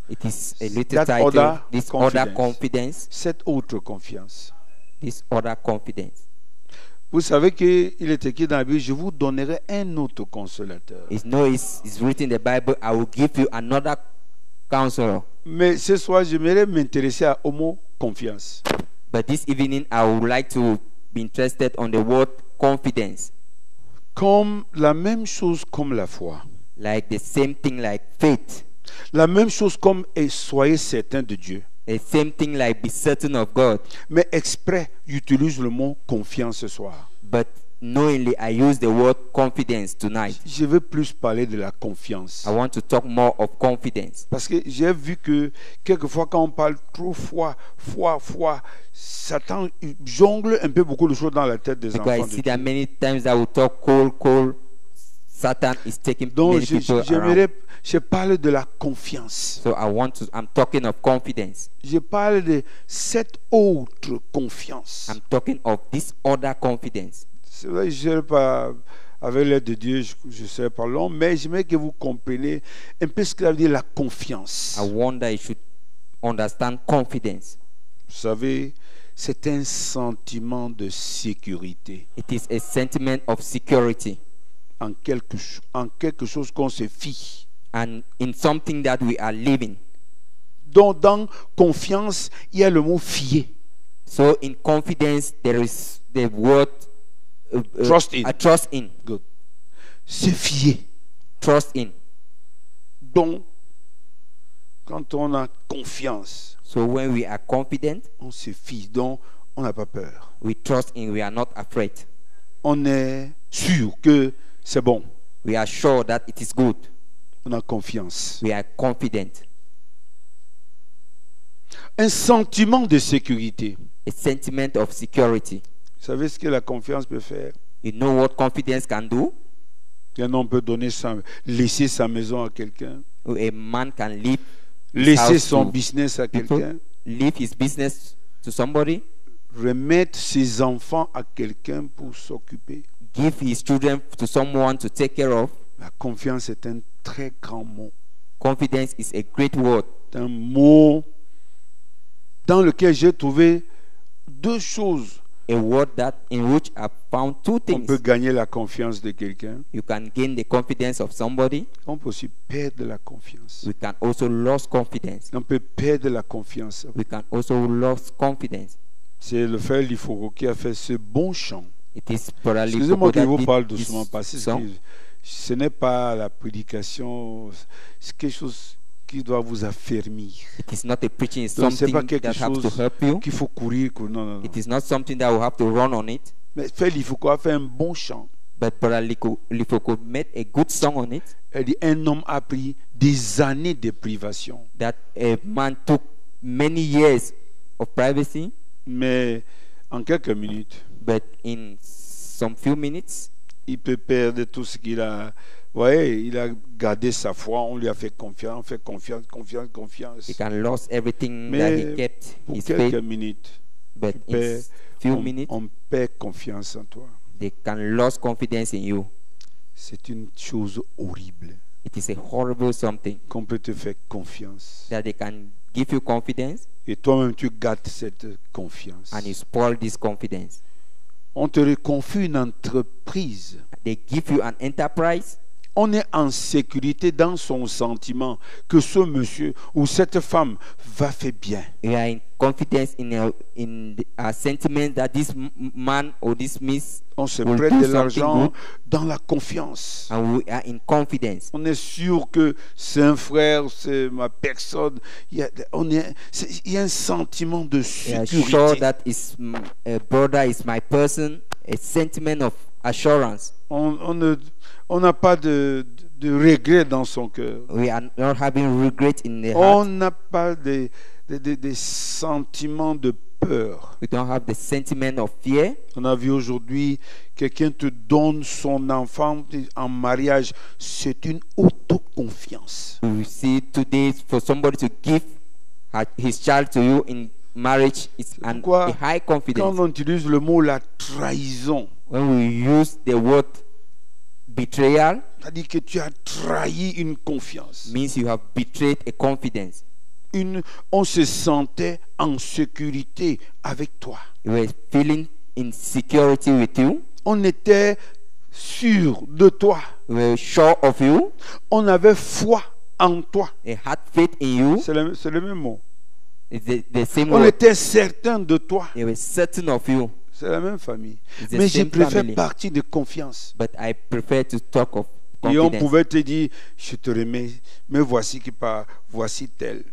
It is a little That title, other this confidence. other confidence, Cette autre confiance. this other confidence. Vous savez qu'il est écrit dans la Bible, je vous donnerai un autre consolateur. It's written in the Bible, I will give you another counselor. Mais ce soir, j'aimerais m'intéresser au mot confiance. But this evening, I would like to be interested on the word confidence, Comme la même chose comme la foi. like the same thing like faith, La même chose comme et soyez certain de Dieu. the same thing like be certain of God. Mais exprès, j'utilise le mot confiance ce soir. But knowingly, I use the word confidence tonight. Je veux plus parler de la confiance. I want to talk more of confidence. Parce que j'ai vu que quelquefois quand on parle trop foi, Satan jongle un peu beaucoup de choses dans la tête des Because I enfants de see that Dieu. many times I will talk cold. Satan is taking Donc many people around. je parle de la confiance. So I'm talking of confidence. Je parle de cette autre confiance. I'm talking of this other confidence. C'est vrai, je ne sais pas, avec l'aide de Dieu, je ne sais pas long, mais j'aimerais que vous compreniez un peu ce que ça veut dire la confiance. I wonder you should understand confidence. Vous savez, c'est un sentiment de sécurité. It is a sentiment of security. en quelque chose qu'on se fie. and in something that we are living. Donc, dans confiance, il y a le mot fier. So in confidence, there is the word Trust in. trust in. Good. Se fier. Trust in. Donc, quand on a confiance, So when we are confident, on se fie. Donc, on n'a pas peur. we trust in. We are not afraid. On est sûr que c'est bon. We are sure that it is good. On a confiance. We are confident. Un sentiment de sécurité. A sentiment of security. Vous savez ce que la confiance peut faire? You know what confidence can do? Un homme peut laisser sa maison à quelqu'un, A man can leave laisser house son to business à people, quelqu'un, leave his business to somebody, remettre ses enfants à quelqu'un pour s'occuper. give his children to someone to take care of. La confiance est un très grand mot. Confidence is a great word. C'est un mot dans lequel j'ai trouvé deux choses. A word that in which I found two On things. peut gagner la confiance de quelqu'un. You can gain the confidence of somebody. On peut aussi perdre la confiance. We can also lose confidence. On peut perdre la confiance. We can also lose confidence. C'est le frère Liforo qui a fait ce bon chant. It is probably Excusez-moi que je vous that parle did doucement this parce que song. ce n'est pas la prédication, c'est quelque chose qui doit vous affermir. It is not a preaching, it's Donc, c'est pas something quelque that has to chose help you. qu'il faut courir. Non, non, non. It is not something that will have to run on it. Mais frère Liforo a fait un bon chant. But probably Lifoko made a good song on it. Elle dit, un homme a pris des années de privation. That a man took many years of privacy, Mais en quelques minutes, but in some few minutes, il peut perdre tout ce qu'il a. Vous voyez, il a gardé sa foi, on lui a fait confiance, confiance. he can lose everything that Mais he kept, pour his quelques faith. minutes, But tu in perds, few minutes, on perd confiance en toi. they can lose confidence in you. C'est une chose horrible It is a horrible something qu'on peut te faire confiance. that they can give you confidence Et toi-même, tu gâtes cette confiance. and you spoil this confidence. On te reconfie une entreprise. They give you an enterprise. On est en sécurité dans son sentiment que ce monsieur ou cette femme va faire bien. You are in confidence in a sentiment that this man or this miss On se will prête do de something l'argent good, dans la confiance. and we are in confidence. On est sûr que c'est un frère, c'est ma personne. Il y a un sentiment de We are sécurité. sure that a brother is my person, a sentiment of assurance. On n'a pas de regret dans son cœur. We are not having regret in the On heart. n'a pas des sentiments de peur. We don't have the sentiment of fear. On a vu aujourd'hui, quelqu'un te donne son enfant en mariage. C'est une autoconfiance. We see today for somebody to give his child to you in marriage is a Pourquoi, high quand confidence. on utilise le mot la trahison, When we use the word betrayal, c'est-à-dire que tu as trahi une confiance. means you have betrayed a confidence. On se sentait en sécurité avec toi. You were feeling in security with you. On était sûr de toi. We were sure of you. On avait foi en toi. They had faith in you. C'est le même mot. It's the same On word. était certain de toi. They were certain of you. C'est la même famille. It's the Mais je same préfère family. partir de confiance. But I prefer to talk of Et on confidence. pouvait te dire, je te remets, mais voici qui part, voici tel.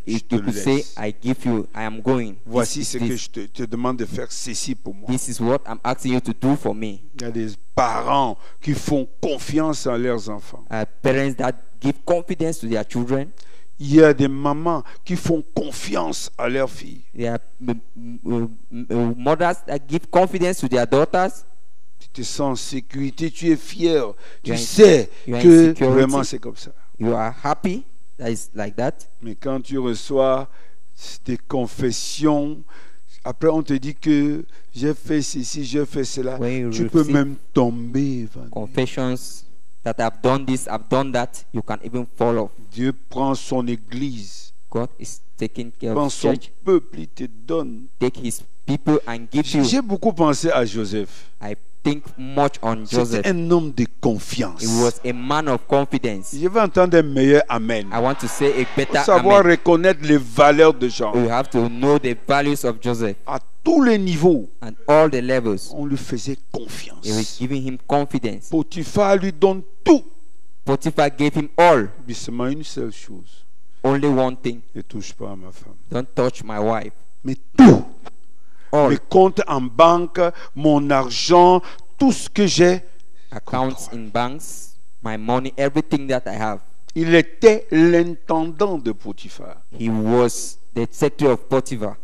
You te could say, laisse. I give you, I am going. Voici ce que This, je te demande de faire ceci pour moi. this is what I'm asking you to do for me. Il y a des parents qui font confiance en leurs enfants. Parents that give confidence to their children. Il y a des mamans qui font confiance à leurs filles. There are mothers that give confidence to their daughters. Tu te sens en sécurité, tu es fier. Tu You are in- sais you are in que security. vraiment c'est comme ça. You are happy. That is like that. Mais quand tu reçois des confessions, après on te dit que j'ai fait ceci, j'ai fait cela, When you tu peux receive même tomber. Confessions that I've done this, I've done that, you can even fall off. Dieu prend son église, God is taking care prend of son his church, peuple, il te donne. take his people and give you. J'ai beaucoup pensé à Joseph. I think much on C'était Joseph. un homme de confiance. He was a man of confidence. Je vais entendre un meilleur amen. I want to say a Faut better savoir amen. reconnaître les valeurs de gens. We have to know the values of Joseph À tous les niveaux, and all the levels. on lui faisait They were confiance. giving him confidence. Potiphar lui donne tout. Potiphar gave him all, Mais seulement une seule chose. only one thing. Ne touche pas à ma femme. Don't touch my wife. Mais tout. All Mes comptes en banque, mon argent, tout ce que j'ai. accounts in banks, my money, everything that I have. Il était l'intendant de Potiphar. He was the secretary of Potiphar.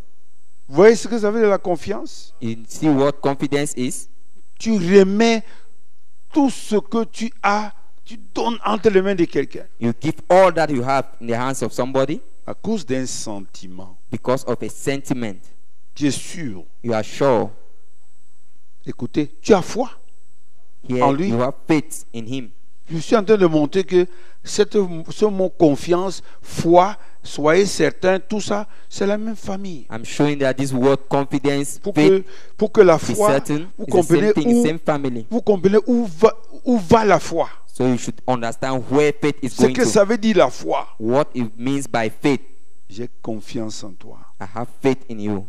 Vous voyez ce que ça veut dire la confiance? You see what confidence is? Tu remets tout ce que tu as, tu donnes entre les mains de quelqu'un. You give all that you have in the hands of somebody À cause d'un sentiment. because of a sentiment. Tu es sûr. You are sure. Écoutez, tu as foi. Here En lui. you have faith in him. Je suis en train de montrer que ce mot confiance, foi, soyez certain, tout ça, c'est la même famille. I'm showing that this word confidence, Pour faith, que la be foi, certain, vous is the comprenez same thing, où, same family. vous comprenez où va la foi. So you should understand where faith is Ce going que to. ça veut dire la foi. What it means by faith. J'ai confiance en toi. I have faith in you.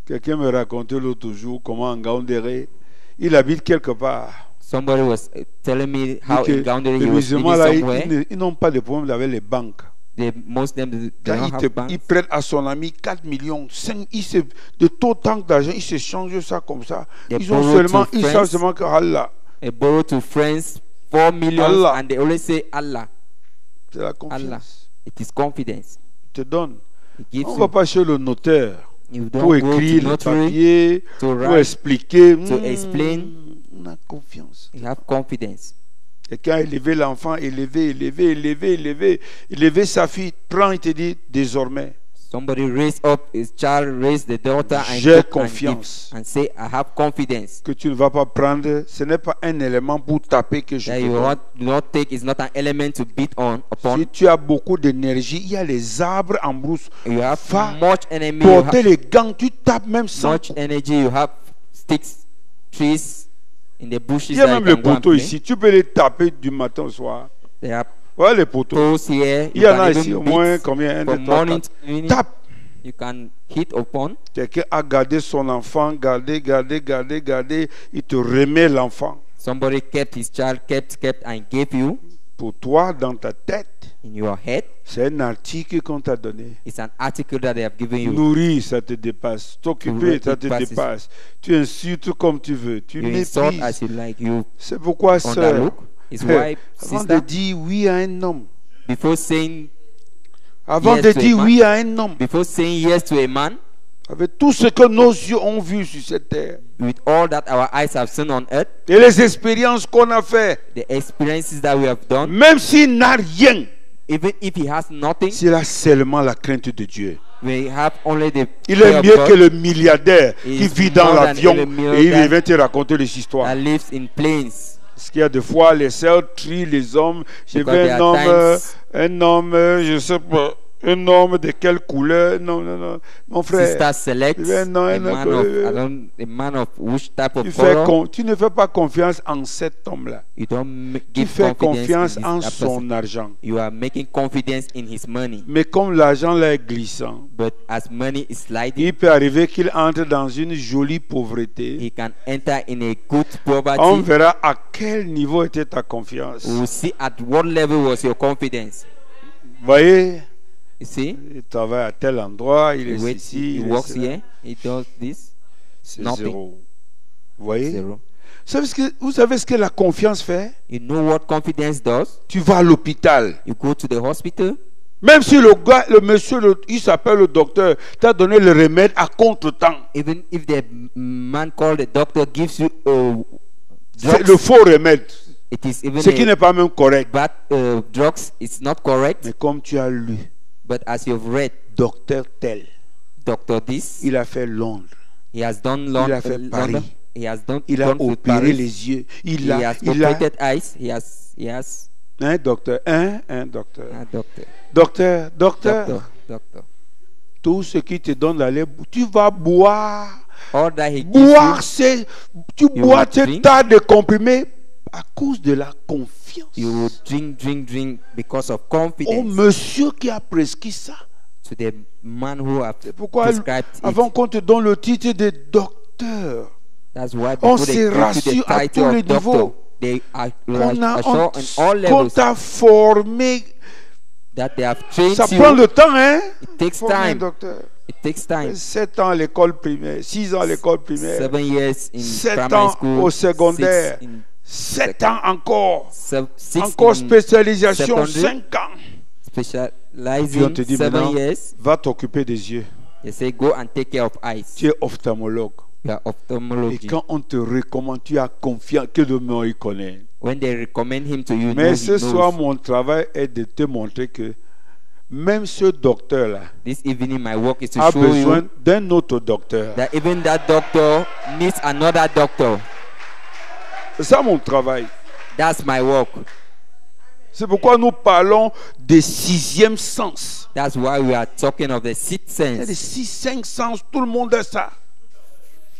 Quelqu'un me racontait l'autre jour comment en Gaoundéré, il habite quelque part. Somebody was telling me how Que in Gaoundéré les he was living musulmans là, somewhere. ils n'ont pas de problème avec les banques. The Muslims they Quand don't have banks. il prête à son ami 4 millions, 5, de tout tant d'argent, ils s'échangent ça comme ça. They Ils ont borrow seulement, to ils friends. savent seulement que Allah, They borrow to friends 4 million Allah. and they always say Allah. c'est la Allah. confiance. It is confidence. Il te donne. He gives On ne you. va pas chez le notaire You pour don't go écrire to le notary papier, to pour write. expliquer. to explain. On a confiance. You have confidence. Quelqu'un a élevé l'enfant, élevé sa fille, prend, il te dit désormais, Somebody raised up his child, raised the daughter, and J'ai took confiance. and say, I have confidence. que tu ne vas pas prendre, ce n'est pas un élément pour taper que je That te you donne. do not take is not an element to beat on upon. Si tu as beaucoup d'énergie, il y a les arbres en brousse. You have Va much enemy. You porter have les gants, tu tapes même sans. much energy. You have sticks, trees in the bushes. Il y a that même you les can go and poteaux play. ici, tu peux les taper du matin au soir. There are Voilà les poteaux. poles here. Il You y en can a even ici au beat moins combien? 1, 2, from 3, morning 4. to evening. Tape. You can hit upon. Quelqu'un a gardé son enfant, gardé. Il te remet l'enfant. Somebody kept his child, kept, and gave you Pour toi, dans ta tête, in your head. c'est un article qu'on t'a donné. It's an article that they have given you. Nourrir, ça te dépasse. T'occuper, ça te It passes. dépasse. Tu insultes comme tu veux. Tu You insult méprises. as you like. You C'est pourquoi, sœur, underlook. His wife, avant sister, de dire oui à un homme, before saying avant Yes de to a dire man. oui à un homme, before saying yes to a man, avec tout ce que nos yeux ont vu sur cette terre, with all that our eyes have seen on earth, et les expériences qu'on a fait, the experiences that we have done, même s'il n'a rien, even if he has nothing, s'il a seulement la crainte de Dieu. we have only the Il fear est of mieux God que le milliardaire He qui is vit dans more than l'avion even et il milliardaire vient te raconter des histoires. that lives in planes. Parce qu'il y a des fois, les sœurs trient les hommes. J'ai vu Because there are un homme, je sais pas, un homme de quelle couleur? Non. Mon frère, Sisters select Yeah, no, a no, man no, of yeah. a man of which type of color. tu ne fais pas confiance en cet homme-là. You don't Tu give fais confidence confiance in en this son person. argent. You are making confidence in his money. Mais comme l'argent là est glissant, But as money is sliding, il peut arriver qu'il entre dans une jolie pauvreté. he can enter in a good On poverty. verra à quel niveau était ta confiance. We will see at what level was your confidence. Vous voyez, You see, il travaille à tel endroit, il he est waits, ici, he il est works cela. here, he does this, C'est nothing. zéro. Vous voyez? Zero. Vous savez ce que la confiance fait? You know what confidence does? Tu vas à l'hôpital. You go to the hospital, Même si le gars, le monsieur, il s'appelle le docteur, t'a donné le remède à contre-temps. even if the man called the doctor gives you C'est drugs, le faux remède. it is even Ce qui a n'est pas même correct. bad drugs. It's not correct. Mais comme tu as lu, But as you've read, docteur tel, Doctor this, il a fait Londres. he has done Il a fait London. Paris. He has done. Il a gone to opéré Paris. les yeux. He has operated eyes. He has. Un docteur. Un docteur. Doctor. Docteur. Doctor. Tout ce qui te donne d'aller, tu vas boire. All that he gives boire tu You bois will ce drink. tas de comprimés à cause de la confiance. you will drink because of Au confidence. monsieur qui a prescrit ça. To the man who have C'est pourquoi, prescribed avant it. qu'on te donne le titre de docteur, That's why on before they se give you the rassure à title tous les of doctor, niveaux. they are qu'on assure in all qu'on levels t'a formé. that they have trained Ça you. prend le temps, hein? It takes Former un time. docteur. It takes time. 7 ans à l'école primaire, 6 ans à l'école primaire, 7 years in 7 primary ans school, au secondaire, 6 in 7 ans encore, 6 encore in spécialisation, secondary. 5 ans. Puis on specializing te dit 7 maintenant, years. va t'occuper des yeux. They say go and take care of eyes. Tu es ophtalmologue. You are Et ophthalmology. quand on te recommande, tu as confiance que le nom il connaît. When they recommend him to you, Mais know ce he soir, knows. mon travail est de te montrer que même ce docteur-là This evening my work is to a show besoin you d'un autre docteur. that even that doctor needs another doctor. C'est ça mon travail. That's my work. C'est pourquoi nous parlons des sixièmes sens. That's why we are talking of the sixth Il y a des sense. 5 sens, tout le monde a ça.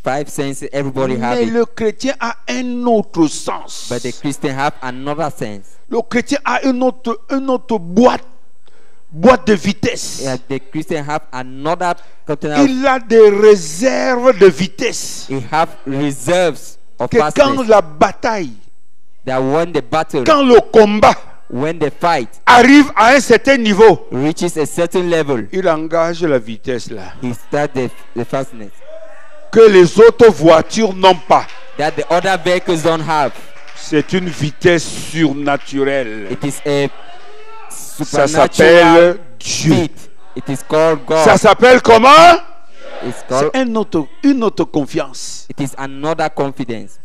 5 senses, everybody have Mais it. le chrétien a un autre sens. But the Christian have another sense. Le chrétien a une autre boîte de vitesse. Yeah, the Christian have another container. Il a des réserves de vitesse. He have reserves of Que quand fastness. la bataille, That when the battle, quand le combat when the fight arrive à un certain niveau, reaches a certain level, il engage la vitesse là. he start the fastness Que les autres voitures n'ont pas. that the other vehicles don't have. C'est une vitesse surnaturelle. It is a Ça supernatural s'appelle Dieu. speed. It is called God. Ça s'appelle comment? It's called, C'est une autre confiance. it is another confidence.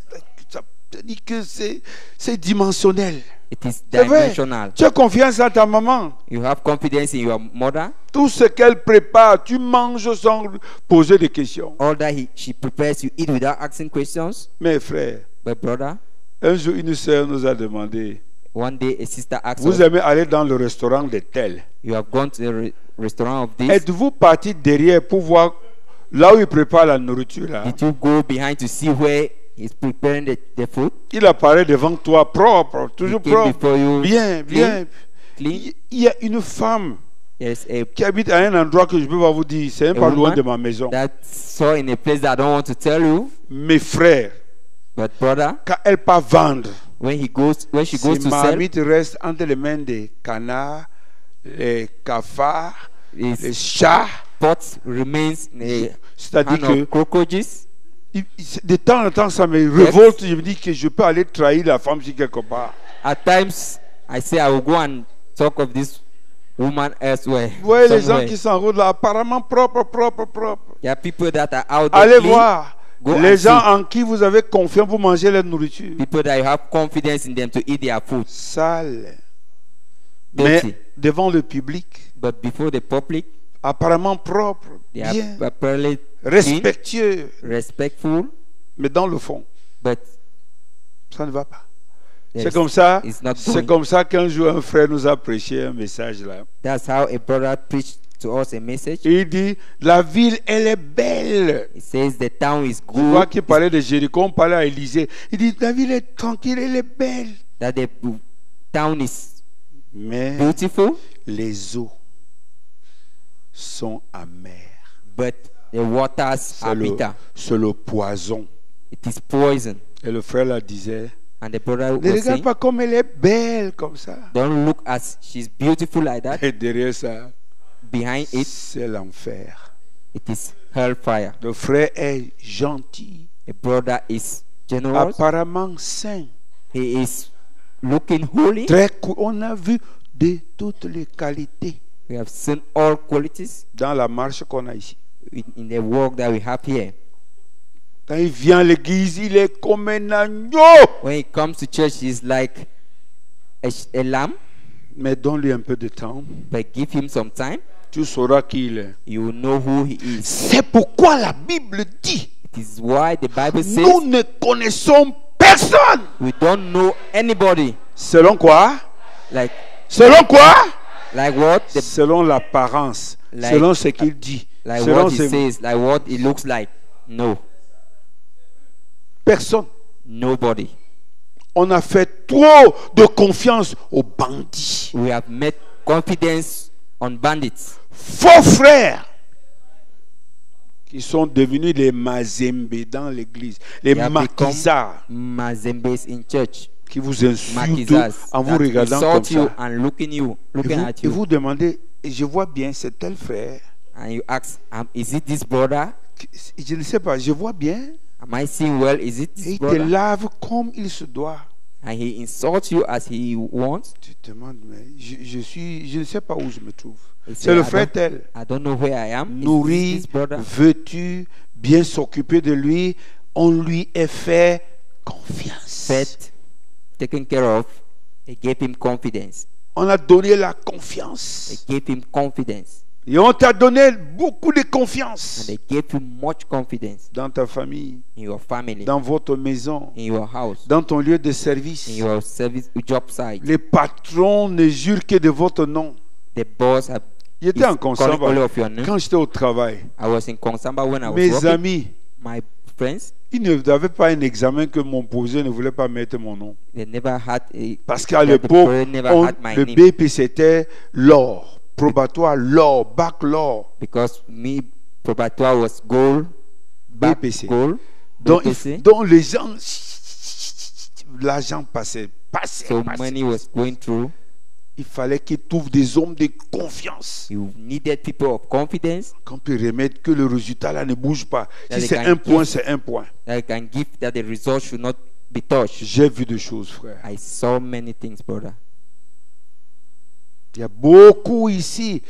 Ça dit que c'est dimensionnel. It is C'est vrai. dimensional. Tu as confiance à ta maman. You have confidence in your mother. Tout ce qu'elle prépare, tu manges sans poser de questions. All that she prepares, you eat without asking questions. Mes frères, But brother, un jour une sœur nous a demandé, one day a sister asked vous us, aimez aller dans le restaurant de tel. you have gone to the restaurant of this. Êtes-vous parti derrière pour voir là où il prépare la nourriture là? Did you go behind to see where he's preparing the food? Il apparaît devant toi propre, toujours He came propre. before you Bien, bien. clean. Il y a une femme There's a qui habite à un endroit que je ne peux pas vous dire, c'est même pas loin woman de ma maison. that saw in a place that I don't want to tell you. Mes frères, But brother, quand elle part vendre, when she goes ces to sell, marmites restent entre les mains des canards, les cafards, les his chats. pot remains in a C'est-à-dire hand que of cockroaches. de temps en temps, ça me révolte. Je me dis que je peux aller trahir la femme si quelque part. At times, I say I will go and talk of this woman elsewhere. Vous voyez les gens somewhere. qui s'enroulent là, apparemment propres. There are people that are out there Allez clean, voir Go les and gens see. en qui vous avez confiance pour manger leur nourriture. people that you have confidence in them to eat their food. Sale. Mais Dirty. devant le public, But before the public, apparemment propre, they bien, are properly clean, respectueux. respectful, Mais dans le fond, but ça ne va pas. there C'est is- comme ça. it's not C'est going. comme ça qu'un jour un frère nous a prêché un message là. That's how a brother preached to us a message. Et il dit, la ville, elle est belle. He says the town is Je vois good, qu'il parlait de Jéricho, on parlait à Élysée. Il dit, la ville est tranquille, elle est belle. that the town is Mais beautiful, les eaux sont amères. but the waters are bitter. C'est le poison. It is poison. Et le frère là disait, And the brother ne was regarde saying, pas comme elle est belle comme ça. don't look as she's beautiful like that. Et derrière ça, Behind it, c'est l'enfer. it is hellfire. Le frère est gentil, A brother is generous. apparemment saint. He is looking holy. On a vu de toutes les qualités We have seen all qualities dans la marche qu'on a ici. in the work that we have here. Quand il vient à l'église, il est comme un agneau. When he comes to church, he's like a lamb, Mais donne-lui un peu de temps, but give him some time. tu sauras qui il est. You will know who he is. C'est pourquoi la Bible dit, It is why the Bible says nous ne connaissons personne. we don't know anybody. Selon quoi? Like Selon quoi? what? Selon l'apparence, Like- selon ce qu'il dit. Like selon what he ses- says, like what it looks like. No. Personne. Nobody. On a fait trop de confiance aux bandits. We have made confidence on bandits. Faux frères qui sont devenus les mazembe dans l'église, les They have maquisards become Mazembes in church. qui vous insultent Maquisards en vous that regardant comme insult you ça. and looking at Et you. vous demandez, et je vois bien, c'est tel frère. And you ask, is it this brother? Je ne sais pas, je vois bien. Am I seeing well? Is it Et this il te brother? lave comme il se doit. And he insults you as he wants. Tu te demandes, mais je ne sais pas où je me trouve. You say, C'est le I frère don't- tel. I don't know where I am. Is Nourri, this brother? vêtu, bien s'occuper de lui, on lui est fait confiance. Fed, taken care of. They gave him confidence. On a donné la confiance. They gave him confidence. Et on t'a donné beaucoup de And confiance they gave him much confidence dans ta famille, in your family, dans votre maison, in your house, dans ton lieu de in service. your service job site. Les patrons ne jurent que de votre nom. The boss have J'étais is en calling only Konsamba of your name. quand j'étais au travail. I was in Konsamba when I was Mes working. amis, My friends, ils n'avaient pas un examen que mon posé ne voulait pas mettre mon nom. they never had a, Parce qu'à that the l'époque, parent never had my le name. BP c'était l'or. Probatoire, l'or, bac l'or. Because me probatoire was gold, back BPC. gold, Donc, BPC. donc les gens, l'argent passait. So money was going through. Il fallait qu'ils trouvent des hommes de confiance. You needed people of confidence Qu'on peut remettre que le résultat là ne bouge pas. That Si they c'est can un point, give- c'est un point. that can give that the result should not be touched. J'ai vu des choses, frère. I saw many things, brother. Il y a beaucoup ici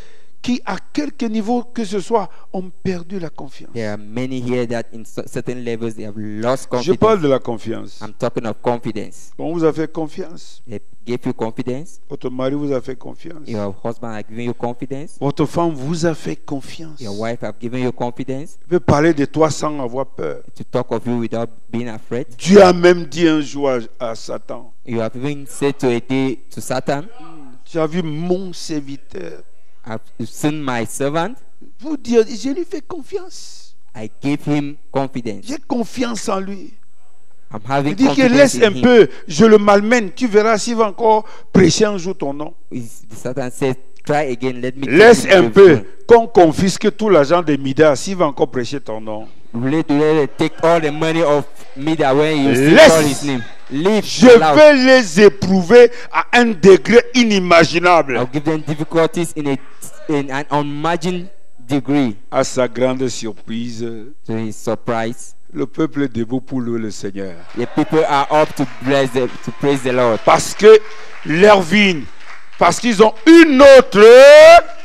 qui, à quelque niveau que ce soit, ont perdu la confiance. There are many here that in certain levels they have lost Je confidence. parle de la confiance. I'm talking of confidence. On vous a fait confiance. They gave you confidence. Votre mari vous a fait confiance. Your husband has given you confidence. Votre femme vous a fait confiance. Your wife have given you confidence Il peut parler de toi sans avoir peur. to talk of you without being afraid. Dieu a même dit un jour à Satan, You have even said to a day to Satan, tu as vu mon serviteur. I've seen my servant. Vous dire, je lui fais confiance. I gave him confidence. J'ai confiance en lui. I'm having Il dit que confidence laisse in un him. peu, je le malmène. Tu verras s'il va encore prêcher un jour ton nom. Satan said, try again, let me take Laisse him un to peu, you. qu'on confisque tout l'argent de Midas s'il va encore prêcher ton nom. Let take all the money of Mida when you see Laisse. call his name. Leave Je aloud. vais les éprouver à un degré inimaginable. I'll give them difficulties in an unimagined degree. À sa grande surprise, To his surprise, le peuple est debout pour louer le Seigneur. the people are up to praise the Lord. Parce que leur vie, parce qu'ils ont une autre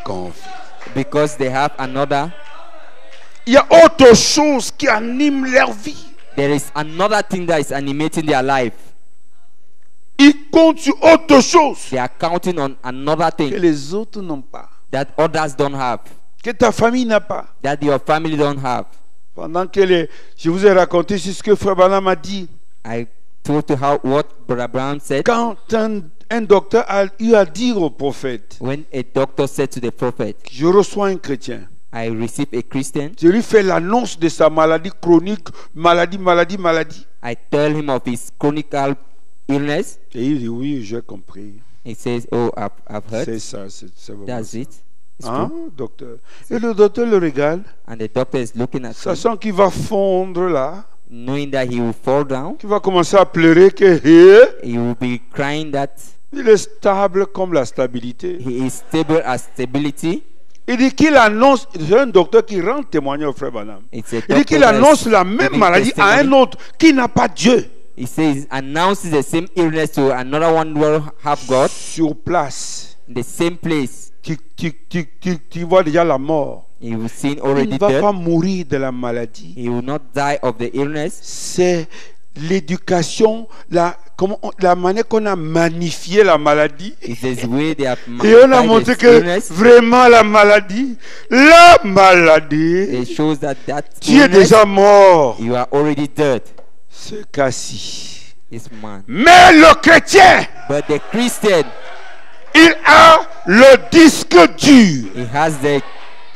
confiance. Because they have another, Il y a autre chose qui anime leur vie. there is another thing that is animating their life. Ils comptent sur autre chose They are counting on another que thing les autres n'ont pas, that others don't have, que ta famille n'a pas. that your family don't have. Pendant que je vous ai raconté ce que Frère Branham a dit. I told you what Brother Brown said Quand un docteur a eu à dire au prophète, when a doctor said to the prophet, je reçois un chrétien, I receive a Christian. je lui fais l'annonce de sa maladie chronique, maladie. I tell him of his chronic illness. Et il dit, oui, j'ai compris. He says, oh, I've heard. C'est ça, c'est vraiment That's ça. it. It's Hein, true. docteur? Et le docteur le regarde, And the doctor is looking at him, sachant qu'il va fondre là, knowing that he will fall down. qu'il va commencer à pleurer, que eh, He will be crying that il est stable comme la stabilité. he is stable as stability. Il dit qu'il annonce, c'est un docteur qui rend témoignage au frère Branham. It's a Il dit doctor qu'il that annonce is la même giving maladie à un testimony. autre qui n'a pas Dieu. He says, announces the same illness to another one who will have God Sur place, in the same place. tu vois déjà la mort. He will see Il already ne va dead. pas mourir de la maladie. He will not die of the illness. C'est l'éducation, la manière qu'on a magnifié la maladie. It's the way they have Et on a magnified montré this que illness. vraiment la maladie, It shows that tu es illness, déjà mort. you are already dead. Ce cas-ci. This man. Mais le chrétien, But the Christian, il a le disque dur. he has the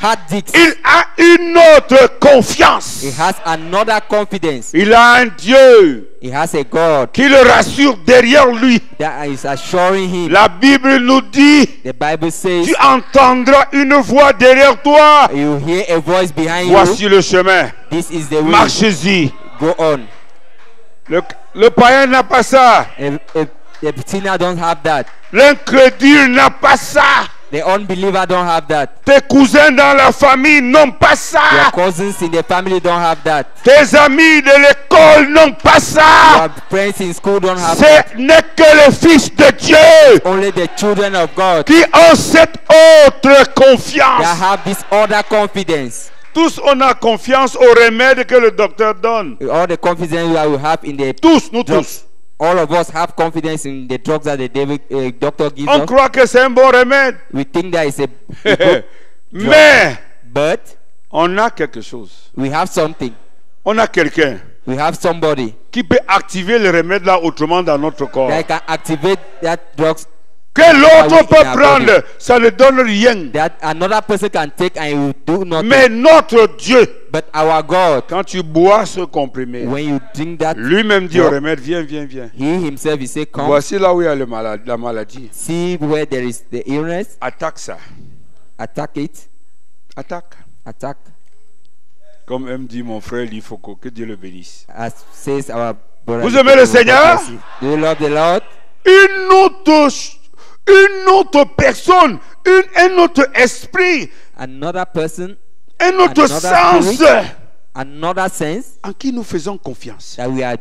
heart digs. Il a une autre confiance. He has another confidence. Il a un Dieu He has a God qui le rassure derrière lui. that is assuring him. La Bible nous dit, The Bible says, tu entendras une voix derrière toi. you hear a voice behind Voici you. le chemin. This is the way. Marchez-y. Go on. Le païen n'a pas ça. The sinner don't have that. L'incrédule n'a pas ça. The unbeliever don't have that. Tes cousins dans la famille n'ont pas Your ça. cousins in the family don't have that. Tes amis de l'école n'ont pas ça. Your friends in school don't have that. Ce n'est que les fils de Dieu Only the children of God qui ont cette autre that confiance. have this other confidence. Tous, on a confiance au remède que le docteur donne. All the confidence that we have in the Tous, nous drugs. tous. All of us have confidence in the drugs that the doctor gives On us. croit que c'est un bon remède. We think that is a good drug. Mais But on a quelque chose. we have something. On a quelqu'un We have somebody qui peut activer le remède là autrement dans notre corps. that can activate that drugs Que l'autre in peut our prendre, body. ça ne donne rien. that another person can take and it will do nothing. Mais notre Dieu, But our God, quand tu bois ce comprimé, when you drink that, lui-même dit au drug, remède, viens, viens, viens. he himself, he say, come, Voici là où il y a la maladie. see where there is the illness, Attaque ça. attack it, Attaque. attack. Comme aime dit mon frère Lifoko, que Dieu le bénisse. As says our brother. Vous aimez le Seigneur? Do you love the Lord? Une autre personne, un autre esprit, Another person, un autre Another sens spirit. another sense en qui nous faisons confiance. that we are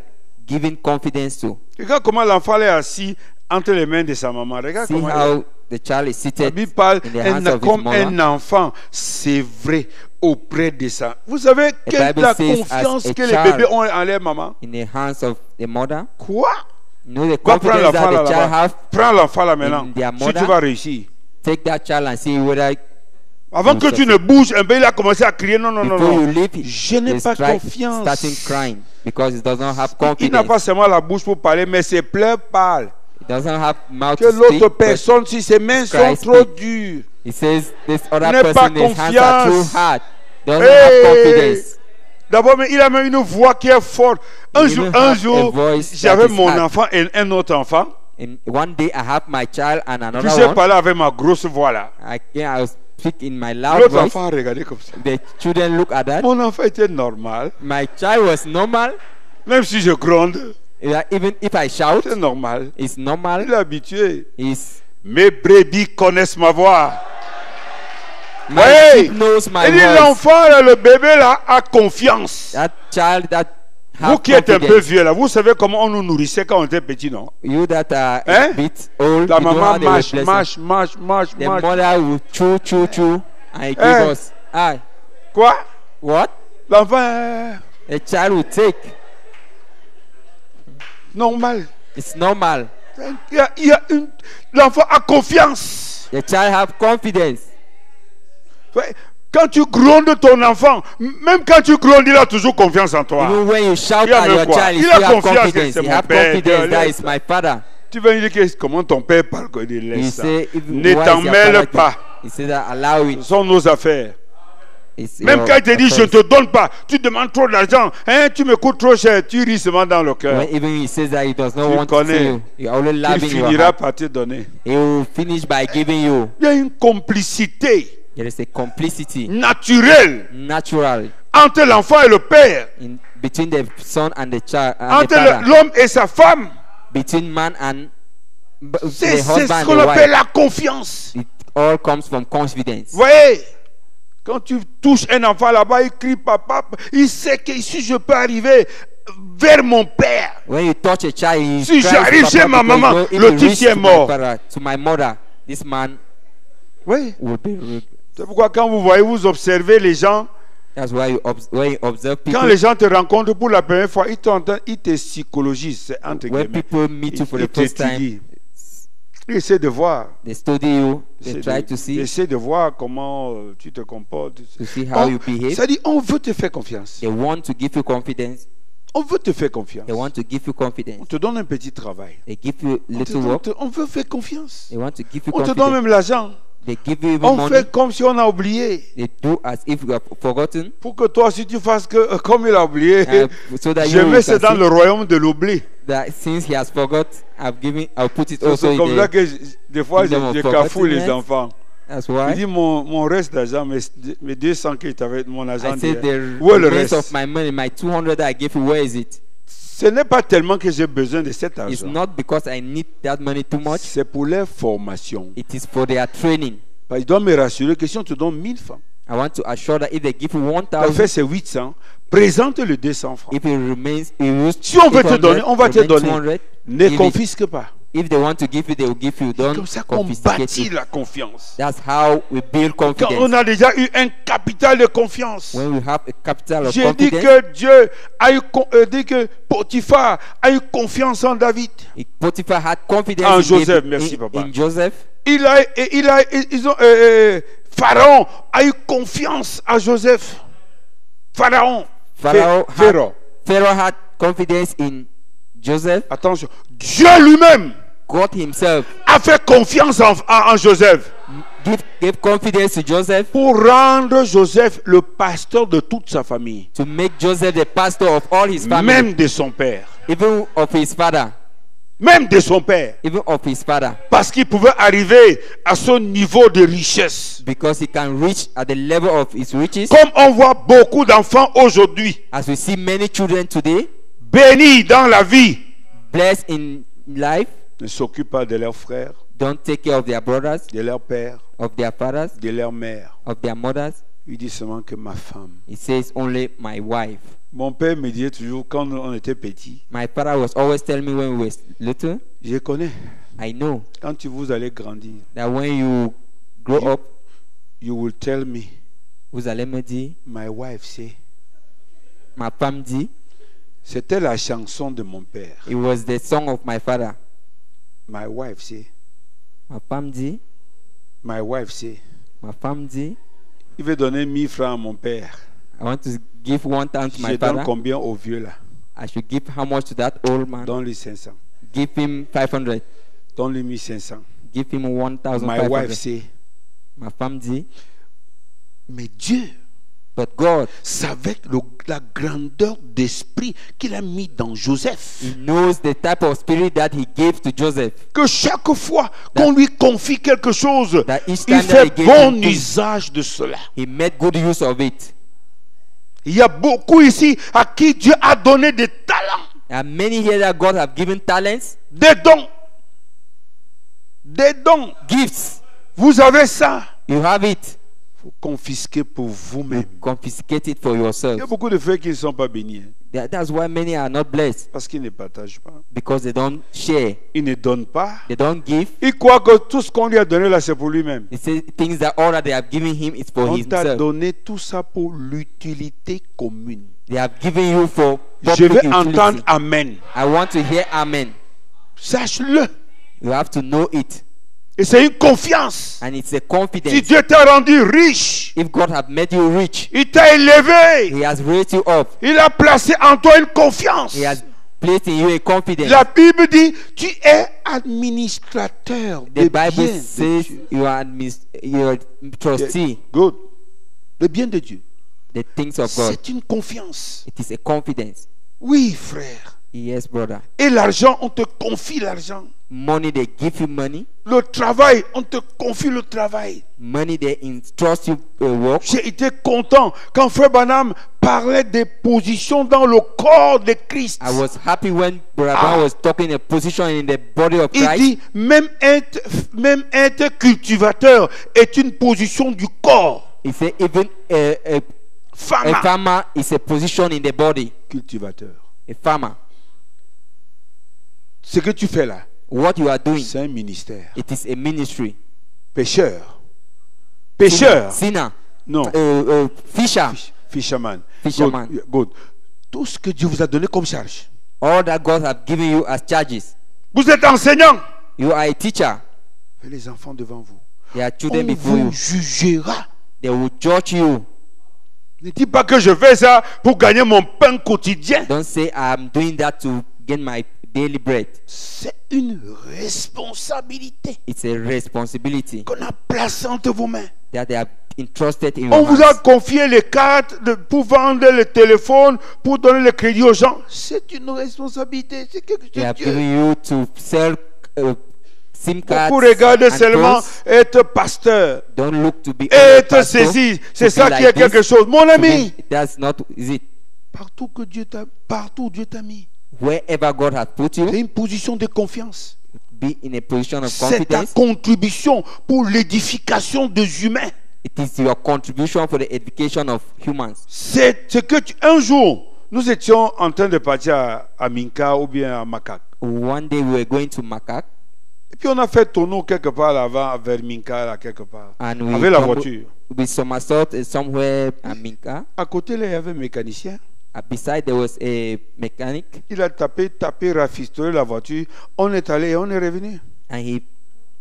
giving confidence to. Regarde comment l'enfant est assis entre les mains de sa maman. Regarde See comment how the child is la seated Bible parle in the hands of his comme mother. un enfant, c'est vrai, auprès de ça. Vous savez quelle Bible la says confiance as a que les child bébés ont en leur maman? in the hands of the mother. Quoi? You know the Va prendre confidence l'enfant that là, the child là-bas. have. Prends l'enfant là maintenant. in their Si tu mother. vas réussir. Take that child and see whether Avant You que tu succeed. ne bouges, un peu il a commencé à crier non, non, non, before you non. leave, Je n'ai he's pas confiance. starting crying because he does not have Il n'a pas confidence. seulement la bouche pour parler, mais ses pleurs parlent. He doesn't have mouth Que to l'autre speak, but personne, si ses mains sont Christ trop speak. dures, he says this other N'aie pas person, his hands are too confiance. hard. Doesn't have Hey! confidence. d'abord, mais il a même une voix qui est forte. Un You jour, even have a voice j'avais that is mon hard. enfant et un autre enfant. And one day I have my child and Puis another j'ai one. parlé avec ma grosse voix là. I will speak in my loud L'autre voice. enfant a regardé comme ça. The children look at that. Mon enfant était normal. My child was normal. Même si je gronde, Even if I shout, c'est normal. it's Il normal. est habitué. It's Mes brebis connaissent ma voix. my Hey! sheep knows my Il dit voice. l'enfant, là, le bébé là, a confiance. That child that Vous have qui êtes un peu confidence. vieux là, vous savez comment on nous nourrissait quand on était petit, non? You that are Hein? a bit old, La you know maman how they were mâche, blessed. mâche, mâche, mâche, The mâche. mother will chew, and he give Hein? us. Ah, Quoi? what? L'enfant, A child will take. normal. It's normal. L'enfant a confiance. The child have confidence. Ouais. Quand tu grondes ton enfant, même quand tu grondes, il a toujours confiance en toi. Even when you shout Il a at même your quoi? child, he Il a still have confiance que confidence. c'est He mon have père, confidence. Dieu, That laisse is my father. Tu vas lui dire comment ton père parle, que il He laisse ça. say, Ne t'en mêle pas. He said that allow Ce it. sont nos affaires. It's Même your quand il te dit je ne affairs. te donne pas, tu demandes trop d'argent, hein, tu me coûtes trop cher, tu ris seulement dans le cœur. When even he says that he does not Tu want connais. to see you, you are only Il loving your finira heart. par te donner. He will finish by giving you. Il y a une complicité There is a complicity, naturelle natural, entre l'enfant et le père, in between the son and the child and the entre father, l'homme et sa femme. between man and C'est the ce husband qu'on and the appelle wife. la confiance. It all comes from confidence. Vous voyez, quand tu touches un enfant là-bas, il crie papa, il sait que si je peux arriver vers mon père, When you touch a child, he Si cries, j'arrive "Papa, chez ma because maman, you know, if le he type reach est to my mort." father, to my mother, this man oui. will be. C'est pourquoi quand vous voyez, vous observez les gens, That's why when you observe people, quand les gens te rencontrent pour la première fois, ils te psychologisent, c'est entre when guillemets. people meet you for the Ils first time, t'étudient. Ils essaient de voir. they study you, they Ils try to see essaient de voir comment tu te comportes. to see how you behave. Ça dit, on veut te faire confiance. They want to give you confidence. On veut te faire confiance. They want to give you On confidence. te donne un petit travail. They give you On, little work. on veut faire confiance. They want to give you On te donne confidence. même l'argent. They give you even On money. fait comme si on a oublié. They do as if you have forgotten. Pour que toi aussi tu fasses que comme il a oublié, So that je you mets ça can dans see le royaume de l'oubli. that since he has forgot, I'll put it also C'est in comme ça the. que des fois kingdom of je cafouille les forgottenness. enfants. That's Il why. dit mon reste d'argent, mes 200 que tu avais, mon argent. I said the Où est le rest reste? of my money, my 200 that I gave you, where is it? Ce n'est pas tellement que j'ai besoin de cet It's argent. not because I need that money too much. C'est pour leur formation. It is for their training. Parce qu'ils doivent me rassurer que si on te donne 1000 francs, I want to assure that if they give you tu as fait 1,000, ces 800, présente le 200 francs. if it remains, it Si on veut te donner, on va te donner. 200, Ne give it. confisque pas. If they want to give you, they will give you. C'est Don't comme ça qu'on confiscate bâtit it. la confiance. That's how we build Quand on confidence. a déjà eu un capital de confiance. When we have a capital of J'ai dit confidence, que Dieu a eu, dit que Potiphar a eu confiance en David. Potiphar had confidence En in Joseph, David, merci, papa. in Joseph. Pharaon a eu confiance à Joseph. Pharaon. Pharaon. Pharaoh had confidence in Joseph. Attention. Dieu lui-même God himself a fait confiance en Joseph gave confidence to Joseph pour rendre Joseph le pasteur de toute sa famille, to make Joseph the pastor of all his family, même de son père. even of his father, Même de son père. even of his father, Parce qu'il pouvait arriver à son niveau de richesse. because he can reach at the level of his riches. Comme on voit beaucoup d'enfants aujourd'hui As we see many children today, bénis dans la vie, blessed in life, ne s'occupent pas de leurs frères, don't take care of their brothers, de leurs pères, of their fathers, de leurs mères. of their mothers. Il dit seulement que ma femme. He says only my wife. Mon père me disait toujours quand on était petit, My father was always telling me when we were little, je connais, I know quand vous allez grandir, that when you grow up, you will tell me, vous allez me dire, my wife say. ma femme dit, C'était la chanson de mon père. it was the song of my father. My wife say. Ma femme dit, My wife say. ma femme dit, Il veut donner 1000 francs à mon père. I want to give 1,000 to Je my donne father. combien au vieux là? I should give how much to that old man? Donne-lui 500. Give him 500. Donne-lui 1500. Give him My wife 1,500. say. Ma femme dit, Mais Dieu but God, savait la grandeur d'esprit qu'il a mis dans Joseph. he knows the type of spirit that he gave to Joseph. Que chaque fois qu'on lui confie quelque chose, That each il time that fait he gave bon him things, usage de cela. he made good use of it. Il y a beaucoup ici à qui Dieu a donné des talents, There are many here that God have given talents, des dons. Des dons. gifts. Vous avez ça. You have it. Il faut confisquer pour You vous-même. confiscate it for Il y a yourself. beaucoup de frères qui ne sont pas bénis. That's why many are not blessed, Parce qu'ils ne partagent pas. because they don't share. Ils ne donnent pas. They don't give. Ils croient que tout ce qu'on lui a donné là, c'est pour lui-même. They say things that all that they have given him is for On t'a himself. donné tout ça pour l'utilité commune. They have given you for Je public veux utility. entendre Amen. I want to hear amen. Sache-le. You have to know it. Et c'est une confiance. And it's a Si confidence. Dieu t'a rendu riche, If God has made you rich, il t'a élevé, he has raised you up. il a placé en toi une confiance. He has placed in you a confidence. La Bible dit, tu es administrateur The des Bible biens de says Dieu. you are trustee. Good. Le bien de Dieu. The things of God. C'est une confiance. It is a confidence. Oui, frère. Yes, brother. Et l'argent, on te confie l'argent. Money, they give you money. Le travail, on te confie le travail. Money, they entrust you work. J'ai été content quand Frère Branham parlait des positions dans le corps de Christ. I was happy when Brother Brown was talking a position in the body of Il Christ. dit, même être cultivateur est une position du corps. He said even a Farmer. farmer is a position in the body. Cultivateur. A farmer. Ce que tu fais là, What you are doing, c'est un ministère. it is a ministry. Pêcheur. Pêcheur. Sinner. Non. Fisher. Fisherman. Fisherman. Good. Good. Tout ce que Dieu vous a donné comme charge. All that God has given you as charges. Vous êtes enseignant. You are a teacher. Faites les enfants devant vous. There are children On before vous you. jugera. They will judge you. Ne dis pas que je fais ça pour gagner mon pain quotidien. Don't say I'm doing that to gain my daily bread. C'est une responsabilité It's a responsibility qu'on a placée entre vos mains. that they have entrusted in On your vous a hands. confié les cartes pour vendre le téléphone, pour donner le crédit aux gens. C'est une responsabilité. C'est quelque They chose have de given Dieu. you to sell SIM cards Beaucoup regardent and seulement phones. être pasteur, Don't look to be être pastor, ceci. to C'est be ça qui like est quelque this, chose. Mon to ami, be- That's not is it. partout où Dieu t'a mis, Wherever God has put c'est you, une position de confiance. be in a position of C'est ta confidence. contribution pour l'édification des humains. It is your contribution for the education of humans. C'est ce que un jour, nous étions en train de partir à Minka ou bien à Makak. One day we were going to Makak Et puis on a fait tonneau quelque part là-bas, vers Minka, là, quelque part. and we Avec la tumbled- voiture. we somersault somewhere at Minka. À côté, là, il y avait un mécanicien. Beside there was a mechanic Il a tapé, rafistolé la voiture. On est allé et on est revenu. and he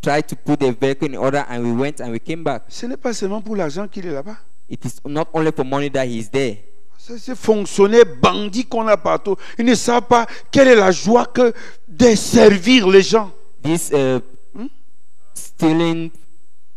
tried to put the vehicle in order and we went and we came back. Ce n'est pas seulement pour l'argent qu'il est là-bas. It is not only for money that he is there. C'est ces fonctionnaires bandits qu'on a partout. Ils ne savent pas quelle est la joie que de servir les gens. These stealing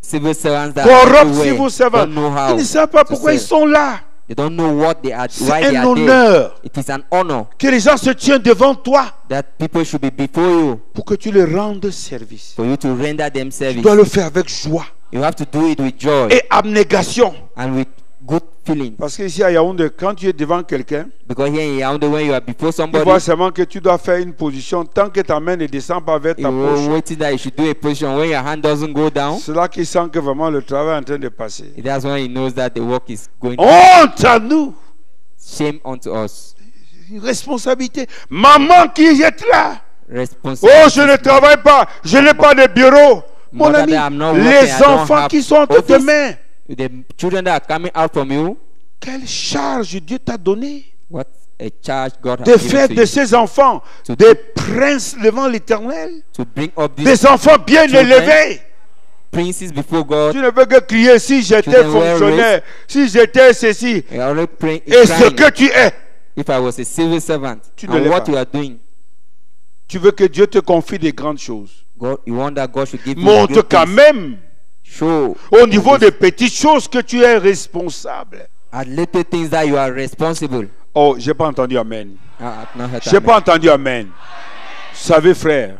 civil servants that Corrupt are everywhere civil servants. don't know how Ils ne savent pas to pourquoi ils serve. sont là. They don't know what they are, C'est why they un are there. honneur It is an honor que les gens se tiennent devant toi that people should be before you pour que tu leur rendes service. for you to render them Tu service. dois le faire avec joie You have to do it with joy et abnégation. and with good feelings. Parce qu'ici à Yaoundé, quand tu es devant quelqu'un, Because here in Yaoundé, when you are before tu somebody, vois seulement que tu dois faire une position tant que ta main ne descend pas vers ta you poche. are waiting that you should do a position when your hand doesn't go down. C'est là qu'il sent que vraiment le travail est en train de passer. That's when he knows that the work is going to Honte à nous. shame unto us. Une responsabilité. Maman qui est là. Responsibility. Oh, je ne travaille pas. Je n'ai pas de bureau. Mon Mother, ami, I'm not working, les I don't enfants have qui sont entre tes office. mains, The children that are coming out from you, quelle charge Dieu t'a donnée what a charge God de has faire given de to you ces enfants To des princes devant l'Éternel, to bring up these des enfants bien children, élevés. princes before God. Tu ne peux que crier si j'étais Children well fonctionnaire, si j'étais ceci, We are already praying, et ce crying, que tu es. if I was a civil servant Tu ne and l'es what pas. you are doing, Tu veux que Dieu te confie des grandes choses. God, you want that God should give you Montre great quand things. même, Show au niveau des petites choses, que tu es responsable. at little things that you are responsible. Oh, j'ai pas entendu Amen. I've not heard J'ai amen. pas entendu Amen. Vous savez, frère,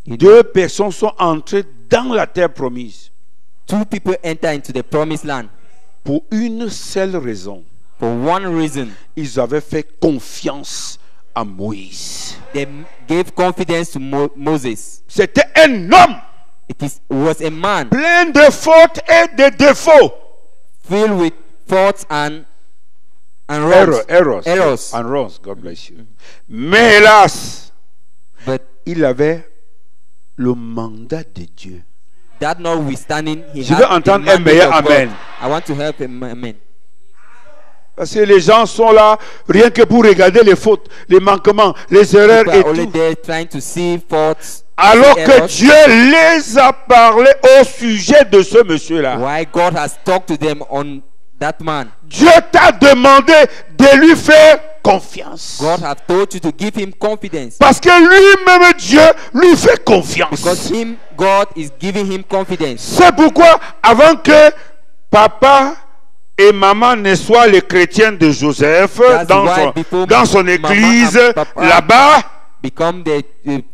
You know, deux personnes sont entrées dans la terre promise two people enter into the promised land pour une seule raison. for one reason. Ils avaient fait confiance à Moïse. They gave confidence to Moses. C'était un homme Was a man plein de fautes et de défauts. filled with faults and wrongs. Errors. And wrongs. God bless you. Mais hélas, But il avait le mandat de Dieu. that notwithstanding, he Je had veux the entendre un mandate meilleur of God. amen. I want to help him. Amen. Parce que les gens sont là rien que pour regarder les fautes, les manquements, les erreurs People et are only tout. there trying to see faults. Alors see que errors. Dieu les a parlé au sujet de ce monsieur-là. Why God has talked to them on that man. Dieu t'a demandé de lui faire confiance. God has told you to give him confidence. Parce que lui-même, Dieu lui fait confiance. Because God is giving him confidence. C'est pourquoi, avant que papa et maman ne soient les chrétiens de Joseph That's why before dans son mama église and papa là-bas, Become the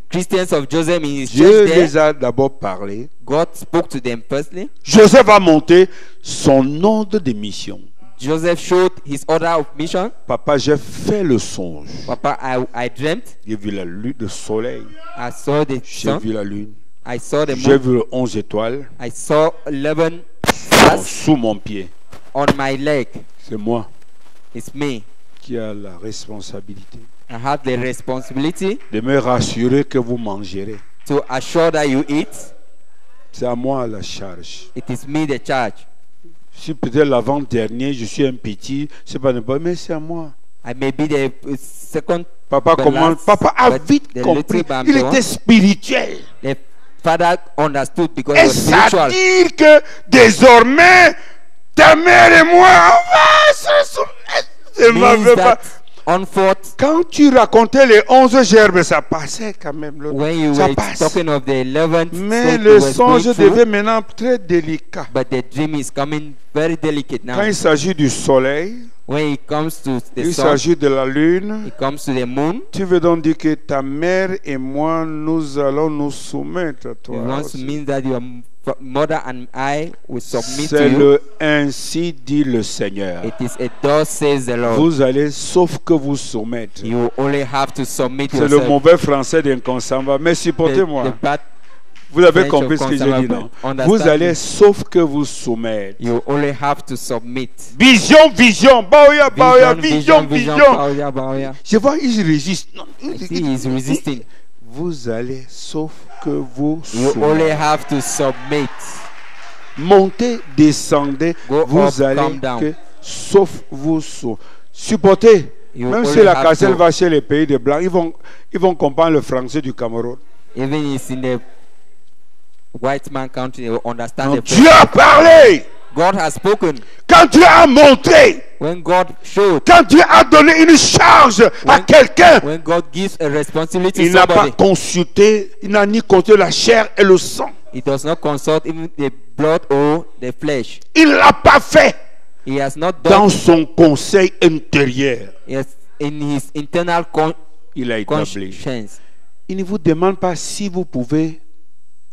Christians of Joseph in his Dieu church there. les a d'abord parlé. God spoke to them firstly. Joseph a monté son ordre de mission. Joseph showed his order of mission. Papa, j'ai fait le songe. Papa, I dreamt. J'ai vu la lune, le soleil. I saw the J'ai sun. vu la lune. I saw the J'ai moon. vu 11 étoiles I saw 11 stars sous mon pied. on my leg. C'est moi It's me. qui ai la responsabilité I have the responsibility de me rassurer que vous mangerez. to assure that you eat. C'est à moi la charge. It is me the charge. Si peut-être l'avant-dernier, je suis un petit, c'est pas n'importe, mais c'est à moi. I may be the second. Papa, the comment, last, papa a but vite the compris. little Il bambino, était spirituel. The father understood because he Et was ça spiritual. dit que désormais, ta mère et moi, on va se soumettre. Je Means m'avais pas. that on fourth, Quand tu racontais les 11 gerbes, ça passait quand même. when you Ça were passe. talking of the 11th, Mais state le you were songe going through, devient maintenant très délicat. but the dream is coming very delicate Quand now. il s'agit du soleil, When it comes to the il sun, s'agit de la lune, it comes to the moon. tu veux donc dire que ta mère et moi, nous allons nous soumettre à It toi. wants to aussi. mean that your mother and I will submit to C'est you. le ainsi dit le Seigneur. It is a thus says the Lord. Vous allez sauf que vous soumettre. You only have to submit C'est le yourself. mauvais français d'inconsamba. Mais supportez-moi. The bad, Vous avez French compris of ce que j'ai dit, non? conservative. Vous Understand allez me. sauf que vous soumettre. you only have to submit. Vision, vision. Baoya, baoya, vision, vision. Bauya, bauya. Je vois, il résiste. Non. I see he is resisting. Vous allez sauf que vous You only soumettre. have to submit. Montez, descendez. Go Vous up, allez come down. que sauf vous supportez. You Même si only la have casselle to- va chez les pays de blancs, ils vont comprendre le français du Cameroun. Even it's in the white man country, they will understand Non, the Dieu a parlé. God has spoken. Quand Dieu a montré, When God showed, quand Dieu a donné une charge à When- quelqu'un, when God gives a responsibility il to n'a pas somebody, consulté, il n'a ni compté la chair et le sang. he does not consult even the blood or the flesh. Il ne l'a pas fait He has not dans done son conseil intérieur. it in his internal Il a établi. conscience. Il ne vous demande pas si vous pouvez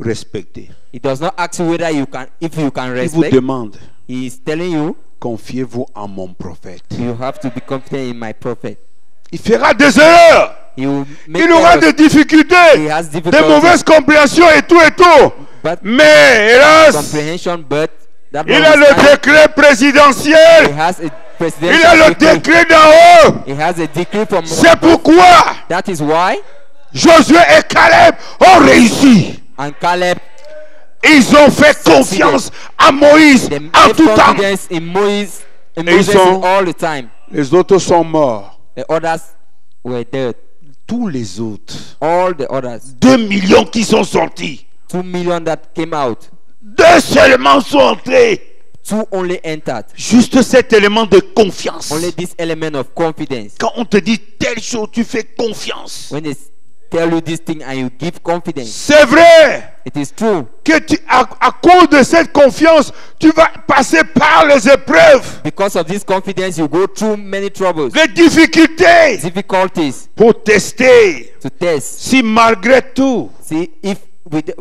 respecter. He does not ask you whether you can, if you can Il vous respect. demande, He is telling you, confiez-vous en mon prophète. you have to be confident in my prophet. Il fera des erreurs. He will make Il aura errors. des difficultés, He has des difficulties. mauvaises compréhensions et tout et tout. But Mais hélas, comprehension, but that il a le notwithstanding, décret he présidentiel. has a Il a presidential le decree. décret d'en haut. He has a decree from C'est pourquoi that is why Josué et Caleb ont réussi. and Caleb Ils ont fait confiance à Moïse they en made tout temps. confidence in Moses, Et Moses ils sont- all the time. Les autres sont morts. The others were dead. Tous les autres. All the others. 2 millions qui sont sortis. 2 million that came out. 2 seulement sont entrés. 2 only entered. Juste cet élément de confiance. Only this element of confidence. Quand on te dit telle chose, tu fais confiance. When they tell you this thing and you give confidence, C'est vrai it is true. que à cause de cette confiance, tu vas passer par les épreuves, Because of this confidence, you go through many troubles, les difficultés difficulties pour tester to test. si malgré tout, See if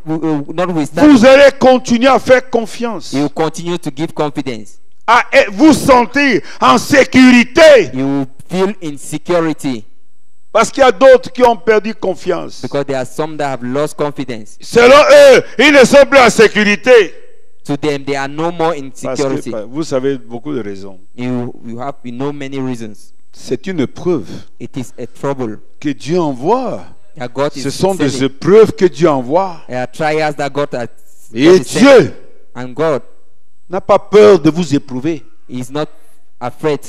notwithstanding, vous allez continuer à faire confiance, you continue to give confidence. à vous sentir en sécurité. You feel insecurity Parce qu'il y a d'autres qui ont perdu confiance. because there are some that have lost confidence. Selon eux, ils ne sont plus en sécurité. To them, they are no more in Parce security. que vous savez beaucoup de raisons. You know many reasons. C'est une épreuve It is a trouble que Dieu envoie. that God is Ce sont des sending. épreuves que Dieu envoie. There are trials that God has Et God is sending. Dieu And God n'a pas peur de vous éprouver. is not afraid.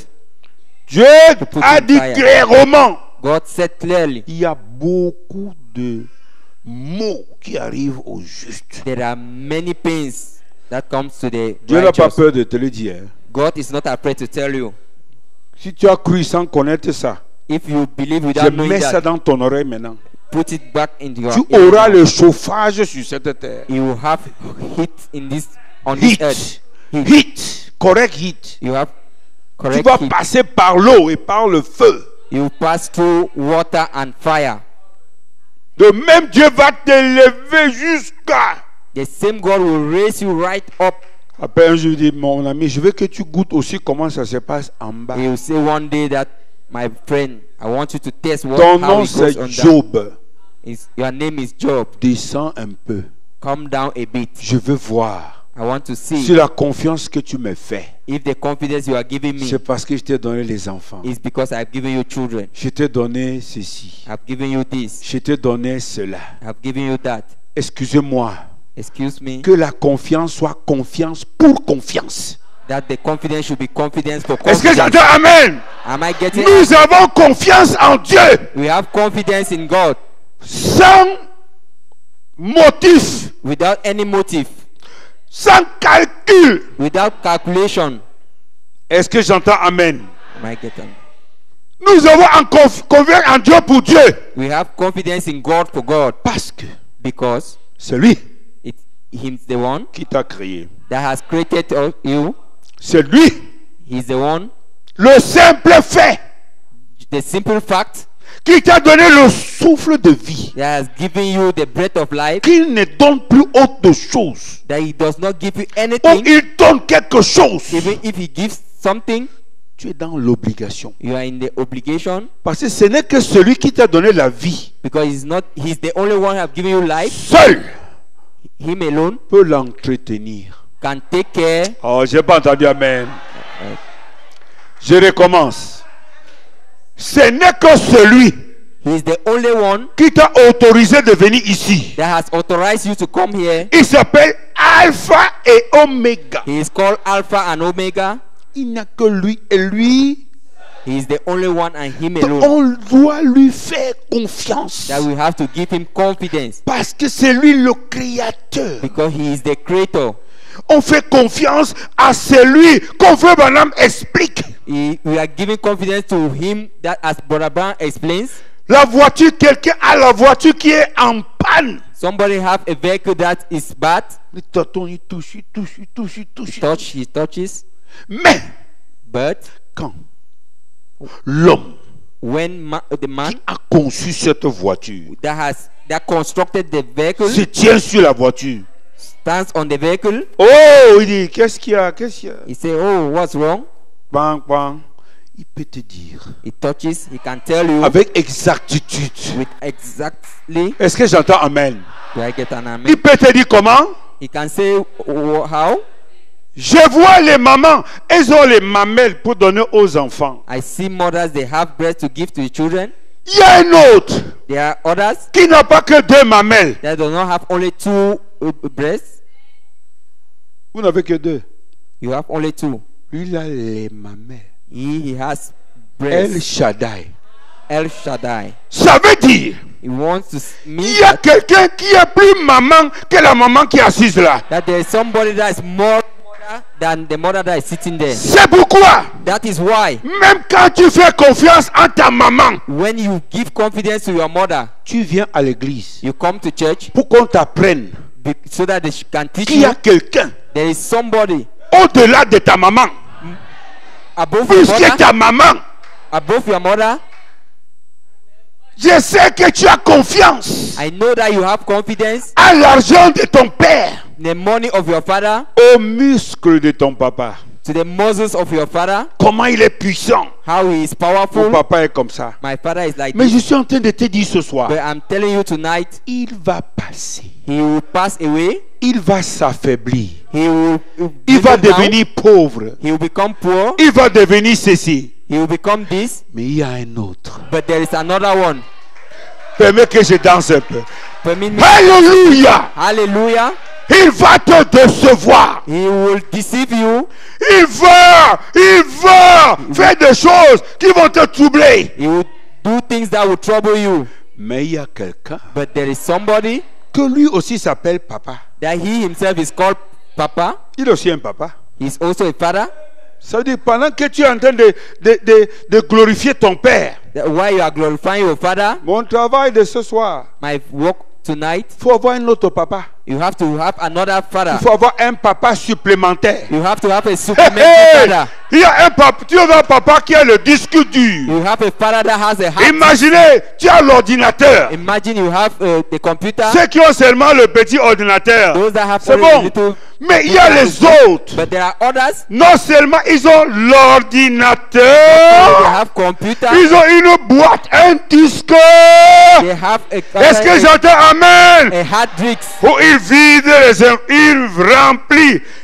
Dieu put a in dit fire. clairement, God said clearly, il y a beaucoup de maux qui arrivent aux justes. there are many pains that comes to the Dieu n'a pas righteous. peur de te le dire. God is not afraid to tell you. Si tu as cru sans connaître ça, If you believe je without knowing mets ça that, dans ton oreille maintenant. put it back into your Tu ear. auras le chauffage sur cette terre. You have heat in this on this earth. Heat. Heat. Correct heat. You have Tu correct vas heat. passer par l'eau et par le feu. You pass through water and fire. De même, Dieu va t'élever jusqu'à. The same God will raise you right up. Après un jour, il dit, mon ami, je veux que tu goûtes aussi comment ça se passe en bas. He will say one day that, my friend, I want you to test Ton how nom, it goes c'est on down. Job. Your name is Job. Descends un peu. Come down a bit. Je veux voir I want to si see la confiance que tu me fais, if the confidence you are giving me c'est parce que je t'ai donné les enfants. is because I've given you children. Je t'ai donné ceci. I've given you this. Je t'ai donné cela. I've given you that. Excusez-moi. Excuse me. Que la confiance soit confiance pour confiance. That the confidence should be confidence for Est-ce que confidence. j'entends Amen? Am I getting Nous avons confiance en Dieu We have confidence in God sans motif, without any motive, sans calcul. without calculation. Est-ce que j'entends Amen? Am I getting? Nous avons confiance en Dieu pour Dieu. We have confidence in God for God Parce que because c'est lui it's Him the one qui t'a créé. that has created you. C'est lui. He's the one. Le simple fait The simple fact qui t'a donné le souffle de vie. that has given you the breath of life, Qu'il ne donne plus autre chose. that He does not give you Ou anything. il donne quelque chose. Even if He gives something, Tu es dans l'obligation. you are in the obligation Parce que ce n'est que celui qui t'a donné la vie. because He's the only one who have given you life. Seul Him alone peut l'entretenir. can take care. Oh, j'ai pas entendu amen. Je recommence. Ce n'est que celui He is the only one qui t'a autorisé de venir ici. that has authorized you to come here. Il s'appelle Alpha et Oméga. He is called Alpha and Omega. Il n'y a que lui et lui. He is the only one and Him Donc alone on doit lui faire confiance. that we have to give Him confidence Parce que c'est lui le créateur. because He is the creator. On fait confiance à celui qu'on veut Branham explique. We are giving confidence to Him that, as Brother Brown explains, La voiture, quelqu'un a la voiture qui est en panne. somebody have a vehicle that is bad. Le tonton, il touche, il touche, il touche, il touche. He touches. Mais But quand l'homme when the man qui a conçu cette voiture that constructed the vehicle se tient sur la voiture. stands on the vehicle, Oh, il dit, qu'est-ce qu'il y a, qu'est-ce qu'il y a? he say, "Oh, what's wrong?" Bang, bang. Il peut te dire He touches. He can tell you avec exactitude. with exactly. Est-ce que j'entends amen? Do I get an amen? Il peut te dire comment? He can say how. Je vois les mamans, elles ont les mamelles pour donner aux enfants. I see mothers, they have breast to give to the children. Il y a un autre There are others qui n'a pas que 2 mamelles. that do not have only 2 breasts. Vous n'avez que 2. You have only 2. Lui, il a les mamelles. He has El breasts. Shaddai. El Shaddai. Ça veut dire, He wants to il mean y a quelqu'un qui est plus maman que la maman qui est assise là. that there is somebody that is more mother than the mother that is sitting there. C'est pourquoi, That is why même quand tu fais confiance en ta maman, when you give confidence to your mother, tu viens à l'église you come to church pour qu'on t'apprenne so that they can teach qu'il y you a quelqu'un there is somebody au-delà de ta maman, above plus your que mother. ta maman. Above your mother. Je sais que tu as confiance I know that you have confidence à l'argent de ton père, in the money of your father, aux muscles de ton papa. to the muscles of your father, Comment il est puissant. how he is Mon powerful. papa est comme ça. My father is like Mais this. je suis en train de te dire ce soir, But I'm telling you tonight, il va passer. he will pass away. Il va s'affaiblir. He will Il va dwindle down. devenir pauvre. He will become poor. Il va devenir ceci. He will become this. Mais il y a un autre. But there is another one. Permets que je danse un peu. Permit me. Alléluia. Hallelujah. Il va te décevoir. He will deceive you. Il va faire des choses qui vont te troubler. He will do things that will trouble you. Mais il y a quelqu'un But there is somebody que lui aussi s'appelle papa. that he himself is called Papa. Il est aussi un papa. He's also a father. Ça veut dire pendant que tu es en train de glorifier ton père, That while you are glorifying your father, mon travail de ce soir, my work tonight, il faut avoir un autre papa. you have to have another father. Il faut avoir un papa supplémentaire. You have to have a Hey, supplementary hey, father. il y a un papa, tu as un papa qui a le disque dur. You have a father that has a heart. Imaginez, tu as l'ordinateur. Imagine you have the computer. Ceux qui ont seulement le petit ordinateur, Those that have c'est only a bon. little. Mais il y a les autres. But there are others. Non seulement ils ont They l'ordinateur, have computer. ils ont une boîte, un disque. They have Est-ce que j'entends amen? a hard disc Où il vide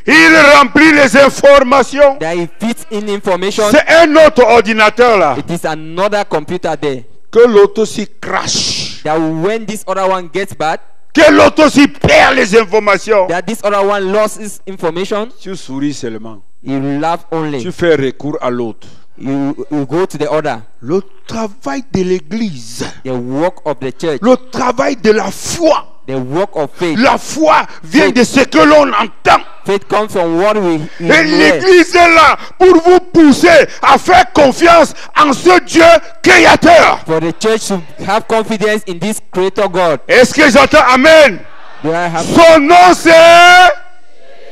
il remplit les informations. that it fits in information. C'est un autre ordinateur là. It is another computer there. Que l'autre aussi crache. That when this other one gets bad, Que l'autre aussi perd les informations. that this other one lost his information, Tu souris seulement. you laugh only. Tu fais recours à l'autre. You go to the other. Le travail de l'église. The work of the church. Le travail de la foi. The work of faith. La foi vient de ce que l'on entend. Faith comes from what we Et hear. l'église est là pour vous pousser à faire confiance en ce Dieu créateur. For the church to have confidence in this creator God. Est-ce que j'entends Amen? Do I have Son nom c'est...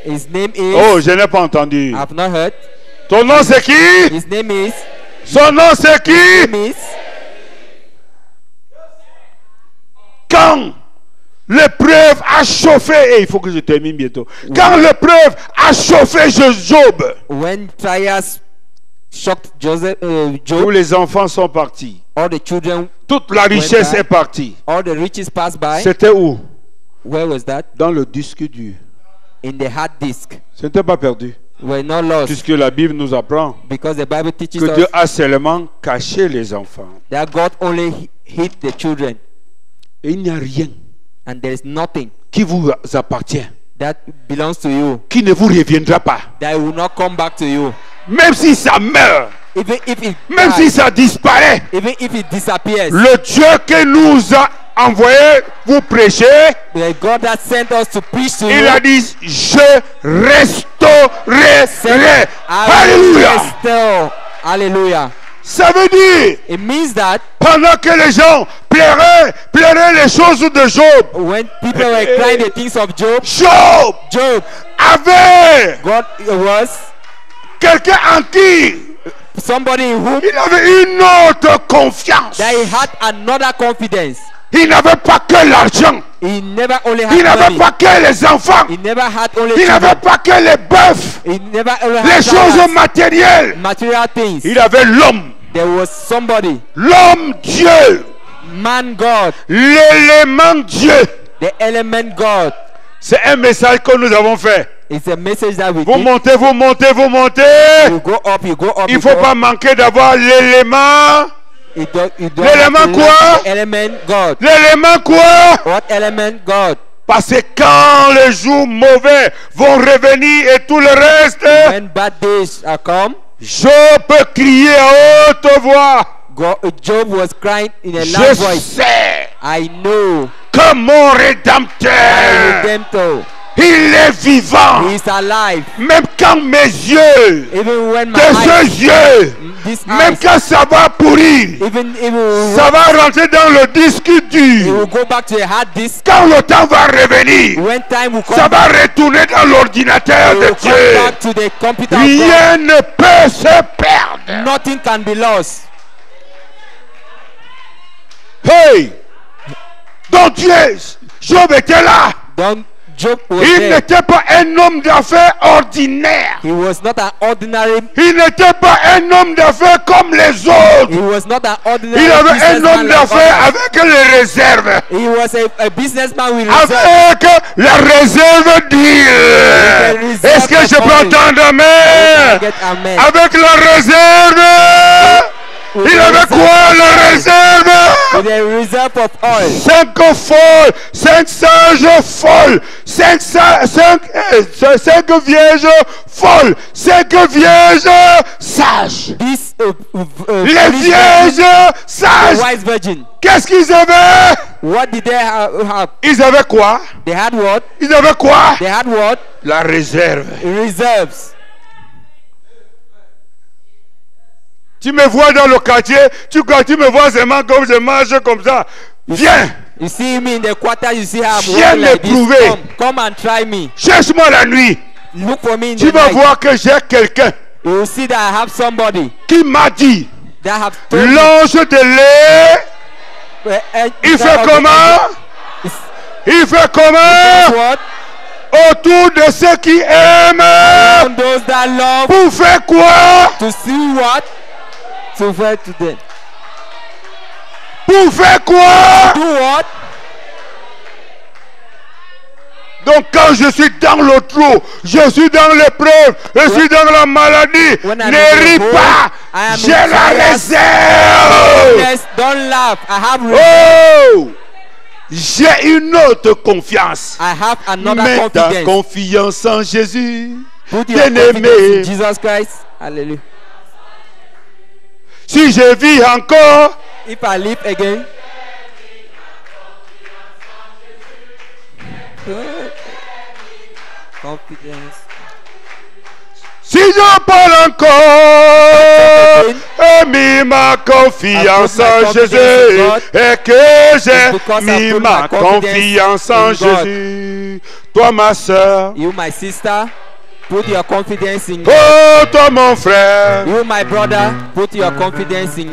his name is Oh, je n'ai pas entendu. I've not heard. Ton nom c'est qui? His name is Son nom c'est qui? Quand l'épreuve a chauffé, et il faut que je termine bientôt. Quand l'épreuve a chauffé Job, When trials shocked Joseph, tous Job, les enfants sont partis. all the children, Toute la richesse back. est partie. all the riches passed by. C'était où? Where was that? Dans le disque dur. In the hard disk. Ce n'était pas perdu. We're not lost Puisque la Bible nous apprend because the Bible teaches que Dieu us a seulement caché les enfants. that God only hid the children, Et il n'y a rien and there is nothing qui vous appartient, that belongs to you qui ne vous reviendra pas. that will not come back to you. Même si ça meurt, Even if it même si dies, ça disparaît, even if it disappears, le Dieu qui nous a envoyé vous prêcher, the God that sent us to preach to il you, a dit, je restaurerai. said, I will Alléluia. restore. Hallelujah. Ça veut dire, It means that pendant que les gens pleuraient les choses de Job, when people were crying the things of Job, Job avait God was quelqu'un en qui somebody in whom il avait une autre confiance. that he had another confidence. Il n'avait pas que l'argent. He never only Il had n'avait money. pas que les enfants. He never had only Il n'avait children. pas que les bœufs, He never only les had choses dollars, matérielles. material things. Il avait l'homme, There was somebody, l'homme Dieu, man God, l'élément Dieu. the element God. C'est un message que nous avons fait. It's a message that we Vous give. montez, vous montez, vous montez. You go up, you go up. Il you ne faut go pas up. manquer d'avoir l'élément. You don't L'élément have to quoi? lack the element God. L'élément quoi? What element God? Parce que quand les jours mauvais vont revenir et tout le reste, When bad days are come, je peux crier à haute voix. Job was crying in a Je loud voice. sais I know que mon my Rédempteur, Redemptor. il est vivant. He is alive. Même quand mes yeux, Even when my de eyes, ces yeux, these même eyes, quand ça va pourrir, even ça va rentrer dans le disque it dur. will go back to a hard disk. Quand le temps va revenir, When time will ça come, va retourner dans l'ordinateur it de will come Dieu. back to the computer of God. Rien ne peut se perdre. Nothing can be lost. Hey! Donc Dieu, Job était là. Don't Job was Il there. n'était pas un homme d'affaires ordinaire. He was not an ordinary. Il n'était pas un homme d'affaires comme les autres. He was not an ordinary Il avait un businessman homme like d'affaires others. avec les réserves. He was a businessman with reserve. Avec la réserve d'île. Est-ce que je peux entendre amen? Get amen. Avec la réserve. Il avait quoi la réserve? With a reserve of oil. 5 folles, 5 sages folles, 5 vierges folles, 5 vierges sages. This Les foolish vierges virgin, sages, wise virgin. qu'est-ce qu'ils avaient? What did they have? Ils avaient quoi? They had what? Ils avaient quoi? They had what? La réserve. Reserves. Tu me vois dans le quartier, tu me vois seulement comme je marche comme ça. Viens, You see me in the quarter, you see how I'm Viens walking like m'éprouver. this. Come and try me. cherche-moi la nuit. Look for me in Tu the vas night. voir que j'ai quelqu'un You will see that I have somebody qui m'a dit, that have told me. l'ange de l'air, il fait comment? Il fait comment? What? Autour de ceux qui aiment. And those that love Pour faire quoi? to see what? To fail to them. Pour faire quoi? Do what? Donc quand je suis dans le trou, je suis dans l'épreuve, je suis dans la maladie, When I'm ne in the ris hole, pas, I am j'ai in la trials. réserve. Yes, don't laugh. I have reserve. Oh! J'ai une autre confiance. I have another Mets ta confidence. confiance en Jésus, Put your confidence in bien-aimé. Jesus Christ. Hallelujah. Si je vis encore, If I live again, confidence. Si je parle encore et mis ma confiance en Jésus et que j'ai mis ma confiance en Jésus, toi ma soeur, You, my sister, put your confidence in God. oh toi mon frère, You, my brother, put your confidence in